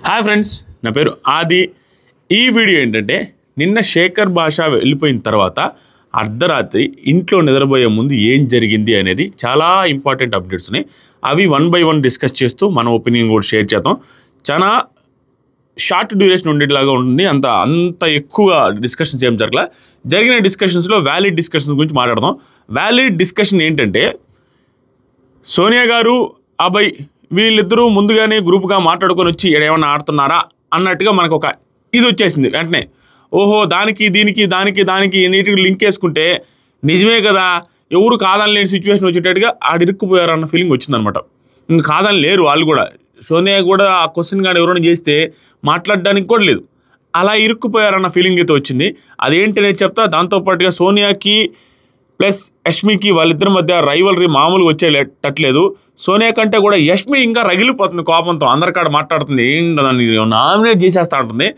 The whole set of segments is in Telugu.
హాయ్ ఫ్రెండ్స్, నా పేరు ఆది. ఈ వీడియో ఏంటంటే నిన్న శేఖర్ భాష వెళ్ళిపోయిన తర్వాత అర్ధరాత్రి ఇంట్లో నిద్రపోయే ముందు ఏం జరిగింది అనేది చాలా ఇంపార్టెంట్ అప్డేట్స్ ఉన్నాయి. అవి 1 by 1 డిస్కస్ చేస్తూ మన ఒపీనియన్ కూడా షేర్ చేద్దాం. చాలా షార్ట్ డ్యూరేషన్ ఉండేలాగా ఉంటుంది. అంత ఎక్కువ డిస్కషన్స్ ఏం జరిగిన డిస్కషన్స్లో వ్యాలిడ్ డిస్కషన్స్ గురించి మాట్లాడదాం. వ్యాలిడ్ డిస్కషన్ ఏంటంటే సోనియా గారు అభయ్ వీళ్ళిద్దరూ ముందుగానే గ్రూప్గా మాట్లాడుకొని వచ్చి ఏమైనా ఆడుతున్నారా అన్నట్టుగా మనకు ఒక ఇది వచ్చేసింది. వెంటనే ఓహో దానికి నీటికి లింక్ వేసుకుంటే నిజమే కదా, ఎవరు కాదని లేని సిచ్యువేషన్ వచ్చేటట్టుగా ఆడిరుక్కుపోయారు అన్న ఫీలింగ్ వచ్చిందనమాట. ఇంకా కాదని లేరు వాళ్ళు కూడా. సోనియా కూడా ఆ క్వశ్చన్ కానీ ఎవరైనా చేస్తే మాట్లాడడానికి కూడా లేదు. అలా ఇరుక్కుపోయారన్న ఫీలింగ్ అయితే వచ్చింది. అదేంటి అనేది చెప్తా. దాంతోపాటుగా సోనియాకి ప్లస్ యష్మికి వాళ్ళిద్దరి మధ్య రైవలరీ మామూలుగా వచ్చేటట్లేదు. సోనియా కంటే కూడా యష్మి ఇంకా రగిలిపోతుంది కోపంతో. అందరికాడ మాట్లాడుతుంది, ఏంటని నామినేట్ చేసేస్తా ఉంటుంది.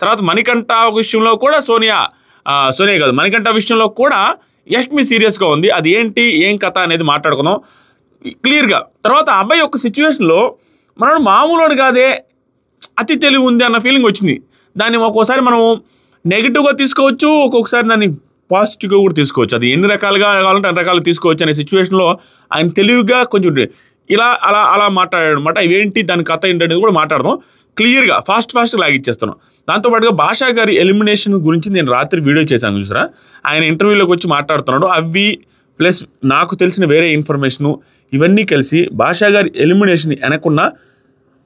తర్వాత మణికంఠ విషయంలో కూడా సోనియా కాదు, మణికంఠ విషయంలో కూడా యష్మి సీరియస్గా ఉంది. అది ఏంటి ఏం కథ అనేది మాట్లాడుకుందాం క్లియర్గా. తర్వాత అబ్బాయి ఒక సిచ్యువేషన్లో మనడు మామూలు కాదే, అతి తెలివి ఉంది అన్న ఫీలింగ్ వచ్చింది. దాన్ని ఒక్కోసారి మనం నెగిటివ్గా తీసుకోవచ్చు, ఒక్కొక్కసారి దాన్ని పాజిటివ్గా కూడా తీసుకోవచ్చు. అది ఎన్ని రకాలుగా కావాలంటే అన్ని రకాలు తీసుకోవచ్చు అనే సిచ్యువేషన్లో ఆయన తెలివిగా కొంచెం ఇలా అలా మాట్లాడాడు అనమాట. ఇవేంటి దాని కథ ఏంటనేది కూడా మాట్లాడదాం క్లియర్గా. ఫాస్ట్ లాగిచ్చేస్తాను. దాంతోపాటుగా భాషా గారి ఎలిమినేషన్ గురించి నేను రాత్రి వీడియో చేశాను చూసారా. ఆయన ఇంటర్వ్యూలోకి వచ్చి మాట్లాడుతున్నాడు. అవి ప్లస్ నాకు తెలిసిన వేరే ఇన్ఫర్మేషను ఇవన్నీ కలిసి భాషా గారి ఎలిమినేషన్ వెనకున్న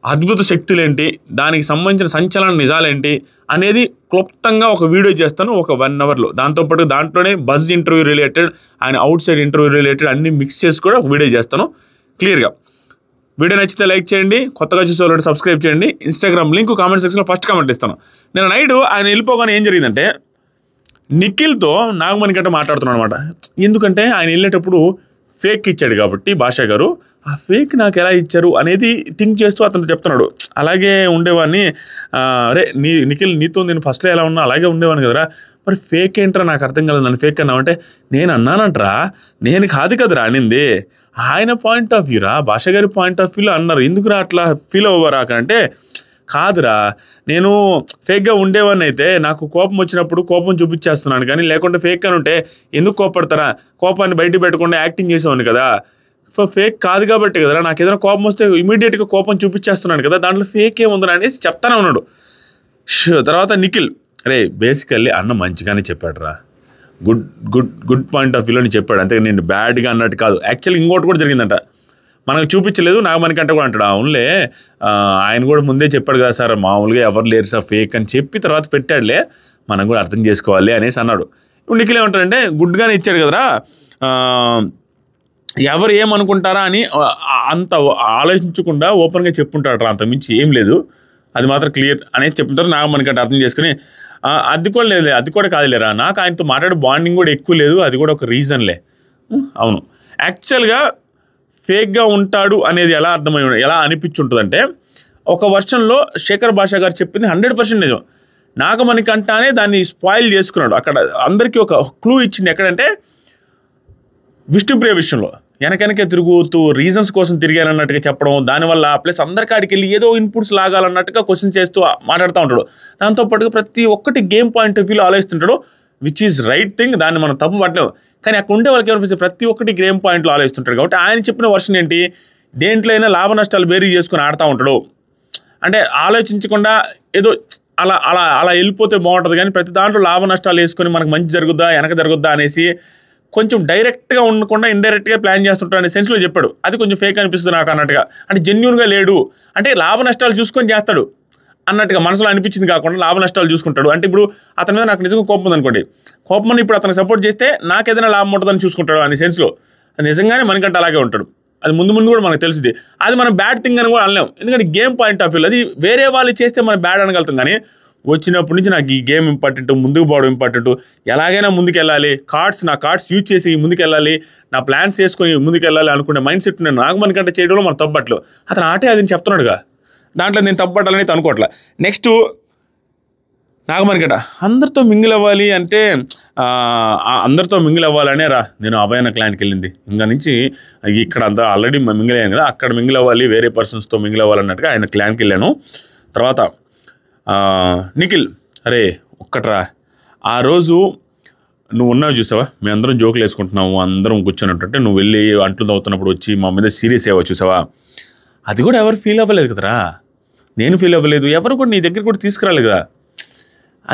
అద్భుత శక్తులేంటి, దానికి సంబంధించిన సంచలన నిజాలేంటి అనేది క్లుప్తంగా ఒక వీడియో చేస్తాను ఒక 1 hourలో. దాంతోపాటు దాంట్లోనే బజ్ ఇంటర్వ్యూ రిలేటెడ్, ఆయన అవుట్ సైడ్ ఇంటర్వ్యూ రిలేటెడ్ అన్ని మిక్స్ చేసి కూడా ఒక వీడియో చేస్తాను క్లియర్గా. వీడియో నచ్చితే లైక్ చేయండి, కొత్తగా చూసేవాళ్ళు సబ్స్క్రైబ్ చేయండి. ఇన్స్టాగ్రామ్ లింక్ కామెంట్ సెక్షన్లో ఫస్ట్ కామెంట్ ఇస్తాను. నేను నైట్ ఆయన వెళ్ళిపోగానే ఏం జరిగిందంటే నిఖిల్తో నాగమణికంట మాట్లాడుతున్నాను అనమాట. ఎందుకంటే ఆయన వెళ్ళేటప్పుడు ఫేక్ ఇచ్చాడు కాబట్టి భాషా గారు, ఆ ఫేక్ నాకు ఎలా ఇచ్చారు అనేది థింక్ చేస్తూ అతను చెప్తున్నాడు. అలాగే ఉండేవాడిని, అరే నిఖిల్ నీతో నేను ఫస్ట్లో ఎలా ఉన్నా అలాగే ఉండేవాడిని కదరా, మరి ఫేక్ ఏంట్రా నాకు అర్థం కాలేదు, నన్ను ఫేక్ అన్నావు అంటే నేను అన్నానంటరా, నేను కాదు కదరా అనింది, ఆయన పాయింట్ ఆఫ్ వ్యూరా, భాష గారి పాయింట్ ఆఫ్ వ్యూలో అన్నారు. ఎందుకురా అట్లా ఫీల్ అవ్వరా అంటే కాదురా, నేను ఫేక్గా ఉండేవాడిని అయితే నాకు కోపం వచ్చినప్పుడు కోపం చూపించేస్తున్నాను, కానీ లేకుంటే ఫేక్ అని ఉంటే ఎందుకు కోపడతారా, కోపాన్ని బయట పెట్టకుండా యాక్టింగ్ చేసేవాడిని కదా, ఫేక్ కాదు కాబట్టి కదరా, నాకు ఏదైనా కోపం వస్తే ఇమీడియట్గా కోపం చూపించేస్తున్నాను కదా, దాంట్లో ఫేక్ ఏముందని అనేసి చెప్తానే ఉన్నాడు. తర్వాత నిఖిల్, అరే బేసికల్లీ అన్న మంచిగానే చెప్పాడు రా, గుడ్ పాయింట్ ఆఫ్ వ్యూలో చెప్పాడు, అంతే నేను బ్యాడ్గా అన్నట్టు కాదు. యాక్చువల్లీ ఇంకోటి కూడా జరిగిందంట, మనకు చూపించలేదు. నాగమణికంట కూడా అంటాడు, అవునులే ఆయన కూడా ముందే చెప్పాడు కదా సార్, మామూలుగా ఎవరు లేరు సార్ ఫేక్ అని చెప్పి తర్వాత పెట్టాడులే, మనం కూడా అర్థం చేసుకోవాలి అనేసి అన్నాడు. ఇప్పుడు నిఖిల్ ఏమంటాడంటే గుడ్గానే ఇచ్చాడు కదరా, ఎవరు ఏమనుకుంటారా అని అంత ఆలోచించకుండా ఓపెన్గా చెప్పుంటాడు రా, అంతకుమించి ఏం లేదు, అది మాత్రం క్లియర్ అనేది చెప్తుంటారు. నాగమణికంట అర్థం చేసుకుని అది కూడా లేదు, అది కూడా కాదులేరా, నాకు ఆయనతో మాట్లాడే బాండింగ్ కూడా ఎక్కువ లేదు, అది కూడా ఒక రీజన్లే. అవును, యాక్చువల్గా ఫేక్గా ఉంటాడు అనేది ఎలా అనిపించుంటుందంటే ఒక వర్షన్లో శేఖర్ భాష గారు చెప్పింది 100% నిజం. నాగమణికంటనే దాన్ని స్పాయిల్ చేసుకున్నాడు. అక్కడ అందరికీ ఒక క్లూ ఇచ్చింది. ఎక్కడంటే విష్ణుప్రియ విషయంలో వెనకే తిరుగుతూ రీజన్స్ కోసం తిరిగానన్నట్టుగా చెప్పడం, దానివల్ల ప్లస్ అందరికాడికి వెళ్ళి ఏదో ఇన్పుట్స్ లాగాలన్నట్టుగా క్వశ్చన్ చేస్తూ మాట్లాడుతూ ఉంటాడు. దాంతోపాటుగా ప్రతి ఒక్కటి గేమ్ పాయింట్ ఆఫ్ వ్యూలో ఆలోచిస్తుంటాడు, విచ్ ఈజ్ రైట్ థింగ్, దాన్ని మనం తప్పు పట్టలేము. కానీ అక్కడ ఉండే వాళ్ళకి ఏమనిపిస్తుంది, ప్రతి ఒక్కటి గేమ్ పాయింట్లో ఆలోచిస్తుంటాడు. కాబట్టి ఆయన చెప్పిన వర్షన్ ఏంటి, దేంట్లో అయినా లాభ నష్టాలు బేరీ చేసుకుని ఆడుతూ ఉంటాడు. అంటే ఆలోచించకుండా ఏదో అలా వెళ్ళిపోతే బాగుంటుంది, కానీ ప్రతి దాంట్లో లాభ నష్టాలు వేసుకొని మనకు మంచి జరుగుద్దా వెనక జరుగుద్దా అనేసి కొంచెం డైరెక్ట్గా ఉండకుండా ఇండైరెక్ట్గా ప్లాన్ చేస్తుంటాడు అనే సెన్స్లో చెప్పాడు. అది కొంచెం ఫేక్ అనిపిస్తుంది నాకు అన్నట్టుగా. అంటే జెన్యూన్గా లేడు, అంటే లాభ నష్టాలు చూసుకొని చేస్తాడు అన్నట్టుగా మనసులో అనిపించింది కాకుండా లాభ నష్టాలు చూసుకుంటాడు. అంటే ఇప్పుడు అతని మీద నాకు నిజంగా కోపం ఉందనుకోండి, కోపం ఇప్పుడు అతను సపోర్ట్ చేస్తే నాకు ఏదైనా లాభం ఉంటుందని చూసుకుంటాడు అనే సెన్స్లో. నిజంగానే మనకంటే అలాగే ఉంటాడు. అది ముందు కూడా మనకు తెలిసింది. అది మనం బ్యాడ్ థింగ్ అని కూడా అనలేం, ఎందుకంటే గేమ్ పాయింట్ ఆఫ్ వ్యూలో అది వేరే వాళ్ళు చేస్తే మనం బ్యాడ్ అనగలుగుతాం. కానీ వచ్చినప్పటి నుంచి నాకు ఈ గేమ్ ఇంపార్టెంట్, ముందుకు పోవడం ఇంపార్టెంట్, ఎలాగైనా ముందుకు వెళ్ళాలి, నా కార్డ్స్ యూజ్ చేసి ముందుకు వెళ్ళాలి, నా ప్లాన్స్ చేసుకొని ముందుకు వెళ్ళాలి అనుకునే మైండ్ సెట్ నేను నాగమణికంట చేయడంలో మనం తప్పట్లు. అతను ఆటే అది చెప్తున్నాడుగా, దాంట్లో నేను తప్పట్టాలని అనుకోవట్లే. నెక్స్ట్ నాగమణికంట అందరితో మింగిల్ అవ్వాలి అంటే అందరితో మింగిల్ అవ్వాలనే రా నేను అభయన క్లాన్కి వెళ్ళింది. ఇంకా నుంచి ఇక్కడ అంతా ఆల్రెడీ మింగిల్ అయ్యాను కదా, అక్కడ మింగిల్ అవ్వాలి, వేరే పర్సన్స్తో మింగిల్ అవ్వాలన్నట్టుగా ఆయన క్లాన్కి వెళ్ళాను. తర్వాత నిఖిల్, అరే ఒక్కట్రా, ఆ రోజు నువ్వు ఉన్నావు చూసావా, మేము అందరం జోకులు వేసుకుంటున్నాము, అందరం కూర్చొని నువ్వు వెళ్ళి అంట్లు తవ్వుతున్నప్పుడు వచ్చి మా మీద సీరియస్ అయ్యావు చూసావా, అది కూడా ఎవరు ఫీల్ అవ్వలేదు కదరా, నేను ఫీల్ అవ్వలేదు, ఎవరు కూడా నీ దగ్గర కూడా తీసుకురాలేదు కదా,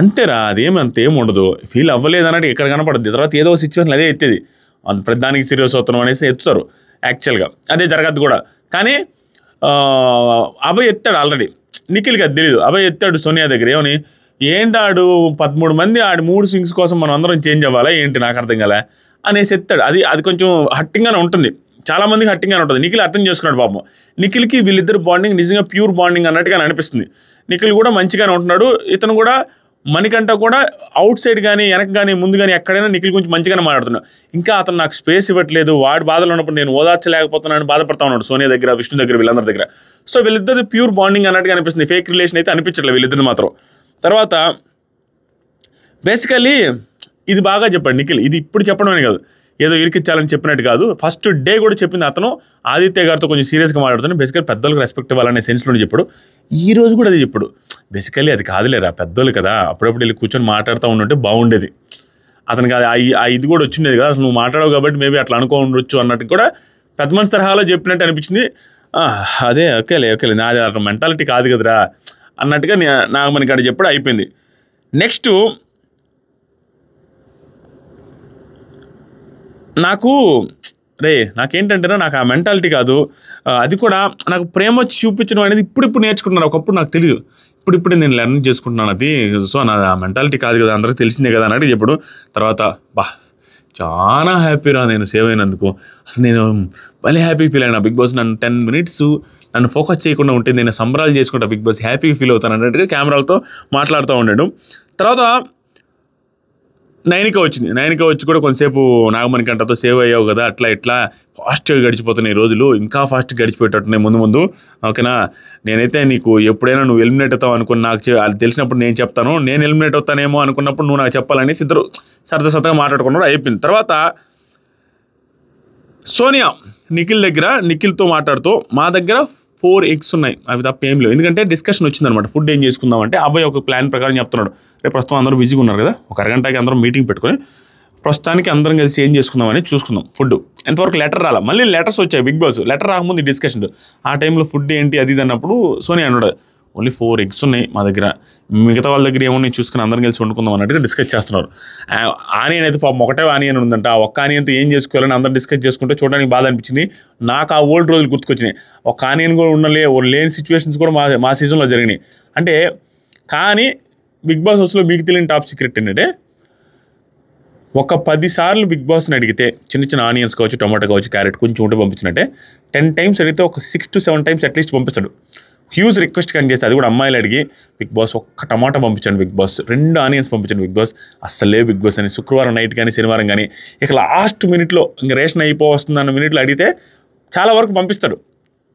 అంతేరా, అంతేం ఉండదు, ఫీల్ అవ్వలేదు అన్నట్టు ఎక్కడ కనపడుద్ది, తర్వాత ఏదో సిచ్యువేషన్ అదే ఎత్తేది, ప్రతిదానికి సీరియస్ అవుతున్నాం అనేసి ఎత్తుతారు, యాక్చువల్గా అదే జరగద్దు కూడా. కానీ అభయ్ ఎత్తాడు ఆల్రెడీ, నిఖిల్కి అది తెలియదు, అభయ్ ఎత్తాడు సోనియా దగ్గర, ఏమని ఏంటాడు 13 మంది ఆడి 3 స్వింగ్స్ కోసం మనం అందరం చేంజ్ అవ్వాలా ఏంటి, నాకు అర్థం కాలే అనేసి ఎత్తాడు. అది కొంచెం హట్టింగ్గానే ఉంటుంది, చాలామందికి హట్టింగ్గానే ఉంటుంది. నిఖిల్ అర్థం చేసుకున్నాడు పాపం, నిఖిల్కి వీళ్ళిద్దరు బాండింగ్ నిజంగా ప్యూర్ బాండింగ్ అన్నట్టుగా అనిపిస్తుంది. నిఖిల్ కూడా మంచిగానే ఉంటున్నాడు, ఇతను కూడా మణికంఠ కూడా అవుట్ సైడ్ కానీ వెనక కానీ ముందు కానీ ఎక్కడైనా నిఖిల్ గురించి మంచిగానే మాట్లాడుతున్నాడు. ఇంకా అతను నాకు స్పేస్ ఇవ్వట్లేదు, వాడి బాధలు ఉన్నప్పుడు నేను ఓదార్చలేకపోతున్నాను బాధపడతా ఉన్నాడు సోనియా దగ్గర, విష్ణు దగ్గర, వీళ్ళందరి దగ్గర. సో వీళ్ళిద్దరు ప్యూర్ బాండింగ్ అన్నట్టుగా అనిపిస్తుంది, ఫేక్ రిలేషన్ అయితే అనిపించట్లేదు వీళ్ళిద్దరు మాత్రం. తర్వాత బేసికల్లీ ఇది బాగా చెప్పాడు నిఖిల్, ఇది ఇప్పుడు చెప్పడమే కాదు, ఏదో ఇరికిచ్చాలని చెప్పినట్టు కాదు, ఫస్ట్ డే కూడా చెప్పింది అతను ఆదిత్య గారితో కొంచెం సీరియస్గా మాట్లాడుతాను, బేసికల్లీ పెద్దోళ్ళకి రెస్పెక్ట్ ఇవ్వాలనే సెన్స్లోనే చెప్పాడు. ఈ రోజు కూడా అది చెప్పాడు, బేసికల్లీ అది కాదులేరా పెద్దోళ్ళు కదా, అప్పుడప్పుడు వెళ్ళి కూర్చొని మాట్లాడుతూ ఉంటే బాగుండేది, అతనికి ఇది కూడా వచ్చిండేది కదా, అసలు నువ్వు మాట్లాడవు కాబట్టి మేబీ అట్లా అనుకో ఉండొచ్చు అన్నట్టు కూడా పెద్ద మనిషి తరహాలో చెప్పినట్టు అనిపించింది. అదే ఓకేలే నాది అట్లా మెంటాలిటీ కాదు కదరా అన్నట్టుగా నాకు మనకి అక్కడ చెప్పడం అయిపోయింది. నెక్స్ట్ నాకేంటంటే నాకు ఆ మెంటాలిటీ కాదు, అది కూడా నాకు ప్రేమ చూపించడం అనేది ఇప్పుడు నేర్చుకుంటున్నాను, ఒకప్పుడు నాకు తెలియదు, ఇప్పుడే నేను లెర్న్ చేసుకుంటున్నాను అది. సో నా ఆ మెంటాలిటీ కాదు కదా, అందరికీ తెలిసిందే కదా అన్నట్టు చెప్పడు. తర్వాత చాలా హ్యాపీరా నేను సేవ్ అయినందుకు, అసలు నేను భలే హ్యాపీ ఫీల్ అయినా. బిగ్ బాస్ నన్ను 10 మినిట్స్ నన్ను ఫోకస్ చేయకుండా ఉంటే నేను సంబరాలు చేసుకుంటా, బిగ్ బాస్ హ్యాపీగా ఫీల్ అవుతాను అన్నట్టుగా కెమెరాలతో మాట్లాడుతూ ఉన్నాడు. తర్వాత నైనిక వచ్చి కూడా కొంతసేపు నాగమణికంఠతో సేవ్ అయ్యావు కదా, అట్లా ఇట్లా ఫాస్ట్గా గడిచిపోతున్నాయి రోజులు, ఇంకా ఫాస్ట్గా గడిచిపోయేటట్టున్నాయి ముందు ఓకేనా, నేనైతే నీకు ఎప్పుడైనా నువ్వు ఎలిమినేట్ అవుతావు అనుకుని నాకు అది తెలిసినప్పుడు నేను చెప్తాను, నేను ఎలిమినేట్ అవుతానేమో అనుకున్నప్పుడు నువ్వు నాకు చెప్పాలని ఇద్దరు సరదాగా మాట్లాడుకున్నారు, అయిపోయింది. తర్వాత సోనియా నిఖిల్తో మాట్లాడుతూ మా దగ్గర 4 eggs ఉన్నాయి, అవి తప్ప ఏం లేవు, ఎందుకంటే డిస్కషన్ వచ్చిందనమాట, ఫుడ్ ఏం చేసుకుందాం అంటే అబ్బాయి ఒక ప్లాన్ ప్రకారం చెప్తున్నాడు, రేపు ప్రస్తుతం అందరూ బిజీగా ఉన్నారు కదా, ఒక అరగంటకి అందరం మీటింగ్ పెట్టుకొని ప్రస్తుతానికి అందరం కలిసి ఏం చేసుకుందామని చూసుకుందాం. ఫుడ్ ఎంతవరకు లెటర్ రాలా, మళ్ళీ లెటర్స్ వచ్చాయి, బిగ్ బాస్ లెటర్ రాకముందు డిస్కషన్, ఆ టైంలో ఫుడ్ ఏంటి అది అన్నప్పుడు సోనియా అన్నాడు ఓన్లీ 4 eggs ఉన్నాయి మా దగ్గర, మిగతా వాళ్ళ దగ్గర ఏమన్నా చూసుకుని అందరం కలిసి వండుకుందాం అన్నట్టుగా డిస్కస్ చేస్తున్నారు. ఆనియన్ అయితే పాపం ఒకటే ఆనియన్ ఉందంట, ఆ ఒక్క ఆనియన్తో ఏం చేసుకోవాలని అందరం డిస్కస్ చేసుకుంటే చూడడానికి బాధ అనిపించింది. నాకు ఆ ఓల్డ్ రోజులు గుర్తుకొచ్చినాయి, ఒక్క ఆనియన్ కూడా లేని సిచ్యువేషన్స్ కూడా మా సీజన్లో జరిగినాయి. అంటే కానీ బిగ్ బాస్ హౌస్లో మీకు తెలియని టాప్ సీక్రెట్ ఏంటంటే, ఒక 10 సార్లు బిగ్ బాస్ని అడిగితే చిన్న ఆనియన్స్ కావచ్చు, టమాటో కావచ్చు, క్యారెట్ కొంచెం ఉంటే పంపించినట్టే, 10 times అడిగితే ఒక 6 to 7 times అట్లీస్ట్ పంపిస్తాడు. హ్యూజ్ రిక్వెస్ట్ కానీ చేస్తే, అది కూడా అమ్మాయిలు అడిగి బిగ్ బాస్ ఒక్క టమాటా పంపించండి బిగ్ బాస్, 2 onions పంపించండి బిగ్ బాస్, అస్సలే బిగ్ బాస్ అని శుక్రవారం నైట్ కానీ శనివారం కానీ ఇక లాస్ట్ మినిట్లో ఇంకా రేషన్ అయిపోవస్తుందన్న మినిట్లో అడిగితే చాలా వరకు పంపిస్తాడు.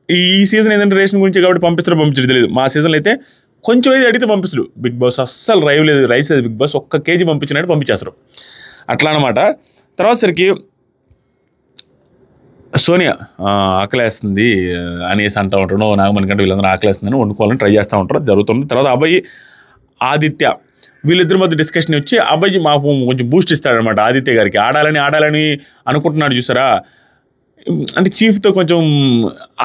ఈ సీజన్ ఏంటంటే రేషన్ గురించి కాబట్టి పంపించడం తెలియదు, మా సీజన్లో అయితే కొంచెం ఏది అడిగితే పంపిస్తాడు బిగ్ బాస్, అస్సలు రైస్ లేదు బిగ్ బాస్, 1 kg పంపించినట్టు పంపించేస్తారు అట్లా అనమాట. తర్వాత సరికి సోనియా ఆకలేస్తుంది అనేసి అంటూ ఉంటాడు, నాగమణికంఠ వీళ్ళందరూ ఆకలేస్తుందని వండుకోవాలని ట్రై చేస్తూ ఉంటారు, జరుగుతుంది. తర్వాత అబ్బాయి ఆదిత్య వీళ్ళిద్దరి మధ్య డిస్కషన్ వచ్చి అబ్బాయి మాకు కొంచెం బూస్ట్ ఇస్తాడనమాట, ఆదిత్య గారికి ఆడాలని అనుకుంటున్నాడు చూసారా, అంటే చీఫ్తో కొంచెం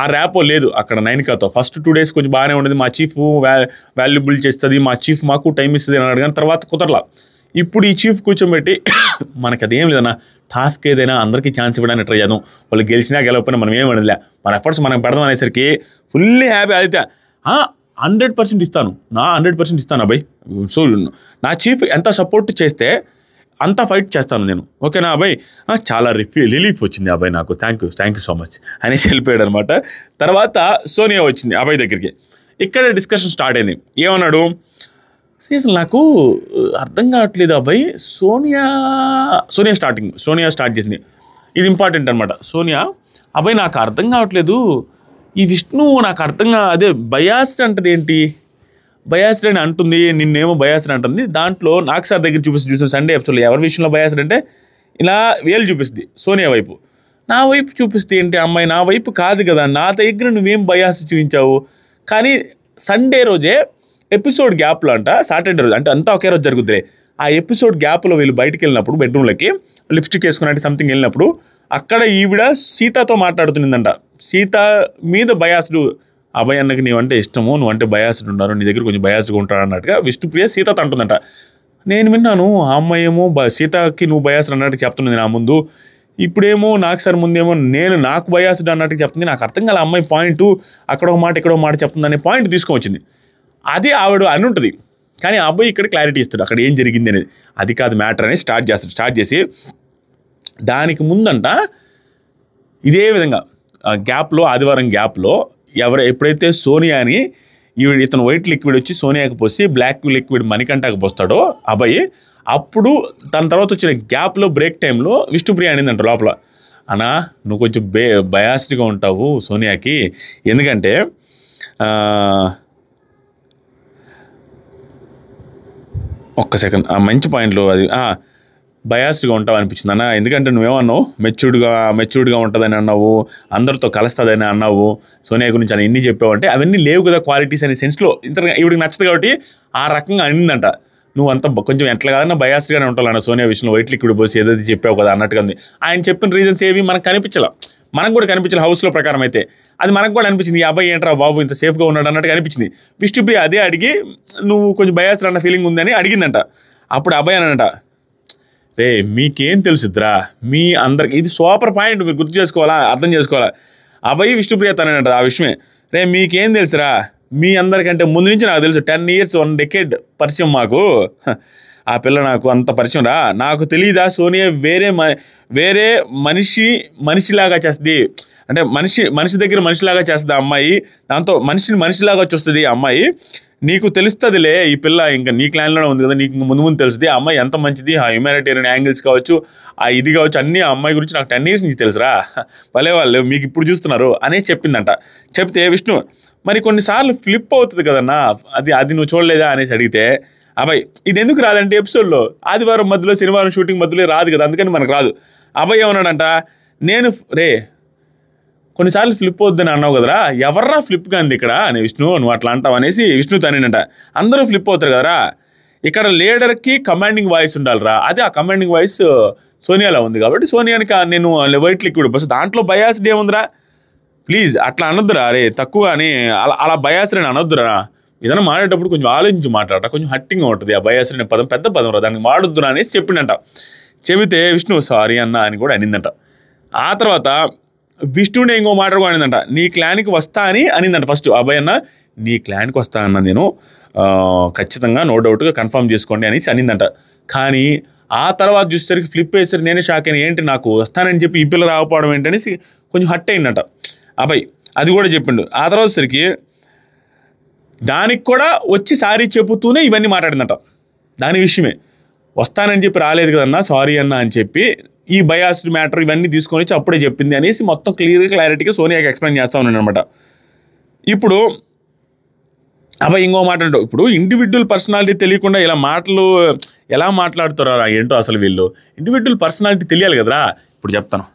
ఆ ర్యాపో లేదు అక్కడ నైనికాతో. ఫస్ట్ 2 days కొంచెం బాగానే ఉండేది, మా చీఫ్ వాల్యుబుల్ చేస్తుంది, మా చీఫ్ మాకు టైం ఇస్తుంది అని అడిగాను, తర్వాత కుదరలా. ఇప్పుడు ఈ చీఫ్ కూర్చోబెట్టి మనకి అదేం లేదన్నా, టాస్క్ ఏదైనా అందరికీ ఛాన్స్ ఇవ్వడానికి ట్రై చేద్దాం, వాళ్ళు గెలిచినా గెలవకపోయినా మనం ఏం అనలే, మన ఎఫర్ట్స్ మనం పెడదాం అనేసరికి ఫుల్లీ హ్యాపీ. అయితే 100% ఇస్తాను, 100% ఇస్తాను అబ్బాయి, సో నా చీఫ్ ఎంత సపోర్ట్ చేస్తే అంతా ఫైట్ చేస్తాను నేను, ఓకేనా అబ్బాయి, చాలా రిలీఫ్ వచ్చింది అబ్బాయి నాకు, థ్యాంక్ యూ సో మచ్ అనేసి వెళ్ళిపోయాడు అనమాట. తర్వాత సోనియా వచ్చింది అబ్బాయి దగ్గరికి, ఇక్కడ డిస్కషన్ స్టార్ట్ అయింది. ఏమన్నాడు, సీజన్ నాకు అర్థం కావట్లేదు అబ్బాయి, సోనియా స్టార్ట్ చేసింది, ఇది ఇంపార్టెంట్ అనమాట. సోనియా అబ్బాయి నాకు అర్థం కావట్లేదు, ఈ విష్ణు నాకు అదే బయాస్డ్ అంటది ఏంటి, బయాస్డ్ అని అంటుంది, నిన్నేమో బయాస్డ్ అంటుంది, దాంట్లో నాకు సార్ దగ్గర చూపిస్తుంది సండే ఎపిసోడ్లో, ఎవరి విషయంలో బయాస్డ్ అంటే ఇలా వేలు చూపిస్తుంది సోనియా వైపు, నా వైపు చూపిస్తే ఏంటి అమ్మాయి, నా వైపు కాదు కదా, నా దగ్గర నువ్వేం బయాస్ చూపించావు. కానీ సండే రోజే ఎపిసోడ్ గ్యాప్లో అంట సాటర్డే రోజు అంటే అంతా ఒకే రోజు జరుగుతుంది. ఆ ఎపిసోడ్ గ్యాప్లో వీళ్ళు బయటికి వెళ్ళినప్పుడు బెడ్రూమ్లోకి లిప్స్టిక్ వేసుకున్నట్టు సంథింగ్ వెళ్ళినప్పుడు అక్కడ ఈవిడ సీతతో మాట్లాడుతుందంట. సీత మీద బయాస్డు, అభయ్ అన్నకి నీవంటే ఇష్టము, నువ్వంటే బయాస్డ్ ఉన్నారు, నీ దగ్గర కొంచెం బయాస్డ్గా ఉంటాడు అన్నట్టుగా విష్ణుప్రియ సీతతో అంటుందంట. నేను విన్నాను ఆ అమ్మాయి ఏమో సీతకి నువ్వు బయాస్డ్ అన్నట్టు చెప్తున్నది నా ముందు, ఇప్పుడేమో నాకు సార్ ముందేమో నాకు బయాస్డ్ అన్నట్టు చెప్తుంది. నాకు అర్థం కాలే అమ్మాయి పాయింట్, అక్కడ ఒక మాట ఇక్కడ ఒక మాట చెప్తుంది అనే పాయింట్ తీసుకొచ్చింది. అది ఆవిడ అని ఉంటుంది. కానీ ఆ అబ్బాయి ఇక్కడ క్లారిటీ ఇస్తాడు అక్కడ ఏం జరిగింది అనేది. అది కాదు మ్యాటర్ అనేది స్టార్ట్ చేసి దానికి ముందంట ఇదే విధంగా గ్యాప్లో ఆదివారం గ్యాప్లో ఎప్పుడైతే సోనియాని ఇతను వైట్ లిక్విడ్ వచ్చి సోనియాకి పోసి బ్లాక్ లిక్విడ్ మణికంఠకి పోస్తాడో అబ్బాయి, అప్పుడు తన తర్వాత వచ్చిన గ్యాప్లో బ్రేక్ టైంలో విష్ణుప్రియ అనిందంట లోపల, అన్నా నువ్వు కొంచెం బయాస్డ్గా ఉంటావు సోనియాకి, ఎందుకంటే ఒక్క సెకండ్ మంచి పాయింట్లు అది బయాస్డ్గా ఉంటావు అనిపించింది అన్న, ఎందుకంటే నువ్వేమన్నావు మెచ్యూర్డ్గా ఉంటుందని అన్నావు, అందరితో కలుస్తుందని అన్నావు, సోనియా గురించి అని ఎన్ని చెప్పావు అంటే అవన్నీ లేవు కదా క్వాలిటీస్ అనే సెన్స్లో ఇవిడికి నచ్చదు కాబట్టి ఆ రకంగా అనిందంట. నువ్వు అంత కొంచెం ఎట్లా కాదన్నా బయాస్డ్గానే ఉంటావు అన్న సోనియా విషయంలో, వైట్ లిక్విడ్ పోసి ఏదైతే చెప్పావు కదా అన్నట్టుగా ఉంది. ఆయన చెప్పిన రీజన్స్ ఏవి మనకు కనిపించలే, మనకు కూడా కనిపించాలి హౌస్లో ప్రకారం అయితే. అది మనకు కూడా అనిపించింది ఈ అబ్బాయి ఏంట్రా బాబు ఇంత సేఫ్గా ఉన్నాడు అన్నట్టుగా అనిపించింది. విష్ణుప్రియ అదే అడిగి నువ్వు కొంచెం బయాస్డ్ అన్న ఫీలింగ్ ఉందని అడిగిందంట. అప్పుడు అబ్బాయి అనంట, రే మీకేం తెలుసుద్రా మీ అందరికి, ఇది సూపర్ పాయింట్ మీరు గుర్తు చేసుకోవాలా అర్థం చేసుకోవాలా. అబ్బాయి విష్ణుప్రియ తనంట ఆ విషయమే, రే మీకేం తెలుసురా మీ అందరికంటే ముందు నుంచి నాకు తెలుసు 10 years 1 decade పరిచయం మాకు, ఆ పిల్ల నాకు అంత పరిచయం రా, నాకు తెలియదా సోనియా వేరే మనిషిలాగా చేస్తుంది, అంటే మనిషి దగ్గర మనిషిలాగా చేస్తుంది ఆ అమ్మాయి, దాంతో మనిషిలాగా వచ్చేస్తుంది ఆ అమ్మాయి, నీకు తెలుస్తుందిలే ఈ పిల్ల ఇంకా నీ క్లాన్లోనే ఉంది కదా, నీకు ముందు తెలుస్తుంది ఆ అమ్మాయి ఎంత మంచిది, ఆ హ్యూమానిటేరియన్ యాంగిల్స్ కావచ్చు ఆ ఇది కావచ్చు అన్నీ ఆ అమ్మాయి గురించి నాకు 10 years నుంచి తెలుసురా, భలే వాళ్ళు మీకు ఇప్పుడు చూస్తున్నారు అనే చెప్పిందంట. చెప్తే విష్ణు మరి కొన్నిసార్లు ఫ్లిప్ అవుతుంది కదన్నా, అది నువ్వు చూడలేదా అనేసి అడిగితే అబ్బాయి ఇది ఎందుకు రాదంటే ఎపిసోడ్లో ఆదివారం మధ్యలో శనివారం షూటింగ్ మధ్యలో రాదు కదా అందుకని మనకు రాదు. అబ్బాయి ఏమన్నాడంట, నేను కొన్నిసార్లు ఫ్లిప్ అవుద్దని అన్నావు కదరా, ఎవర్రా ఫ్లిప్గా అంది ఇక్కడ అని విష్ణు, నువ్వు అట్లా అంటావు అనేసి విష్ణు తనేనంట. అందరూ ఫ్లిప్ అవుతారు కదరా, ఇక్కడ లీడర్కి కమాండింగ్ వాయిస్ ఉండాలిరా, అదే ఆ కమాండింగ్ వాయిస్ సోనియాలో ఉంది కాబట్టి సోనియానికి నేను వైట్ లిక్విడ్ బస్ దాంట్లో బయాస్డ్ ఏముందిరా, ప్లీజ్ అట్లా అనొద్దురా రే తక్కువ అని అలా బయాస్డ్ అని అనొద్దురా, ఏదైనా మాట్లాడేటప్పుడు కొంచెం ఆలోచించి మాట్లాడట, కొంచెం హట్టింగ్గా ఉంటుంది ఆ బయాస్డ్ అనే పదం పెద్ద పదం రా, దానికి వాడొద్దురా అనేసి చెప్పిండంట. చెబితే విష్ణు సారీ అన్న అని కూడా అనిందంట. ఆ తర్వాత విష్ణుని ఇంకో మాట కూడా అనిందంట, నీ క్లాన్కి వస్తా అని అనిందంట. ఫస్ట్ అబ్బాయి అన్న నీ క్లాన్కి వస్తా అన్న నేను ఖచ్చితంగా నో డౌట్గా కన్ఫర్మ్ చేసుకోండి అనేసి అనిందంట. కానీ ఆ తర్వాత చూసేసరికి ఫ్లిప్ వేసరికి నేనే షాక్ అయినా, ఏంటి నాకు వస్తానని చెప్పి ఈ పిల్ల రాకపోవడం ఏంటనేసి కొంచెం హట్ అయిందంట అబ్బాయి, అది కూడా చెప్పిండు. ఆ తర్వాత సరికి దానికి కూడా వచ్చి సారీ చెబుతూనే ఇవన్నీ మాట్లాడిందట దాని విషయమే, వస్తానని చెప్పి రాలేదు కదన్నా సారీ అన్న అని చెప్పి ఈ బయాస్డ్ మ్యాటర్ ఇవన్నీ తీసుకొని వచ్చి అప్పుడే చెప్పింది అనేసి మొత్తం క్లారిటీగా సోనియాకి ఎక్స్ప్లెయిన్ చేస్తూ ఉన్నాను అనమాట. ఇప్పుడు అబ్బాయి ఇంకో మాట అంటావు, ఇప్పుడు ఇండివిజువల్ పర్సనాలిటీ తెలియకుండా ఇలా మాటలు ఎలా మాట్లాడుతారా ఏంటో అసలు వీళ్ళు, ఇండివిజువల్ పర్సనాలిటీ తెలియాలి కదరా. ఇప్పుడు చెప్తాను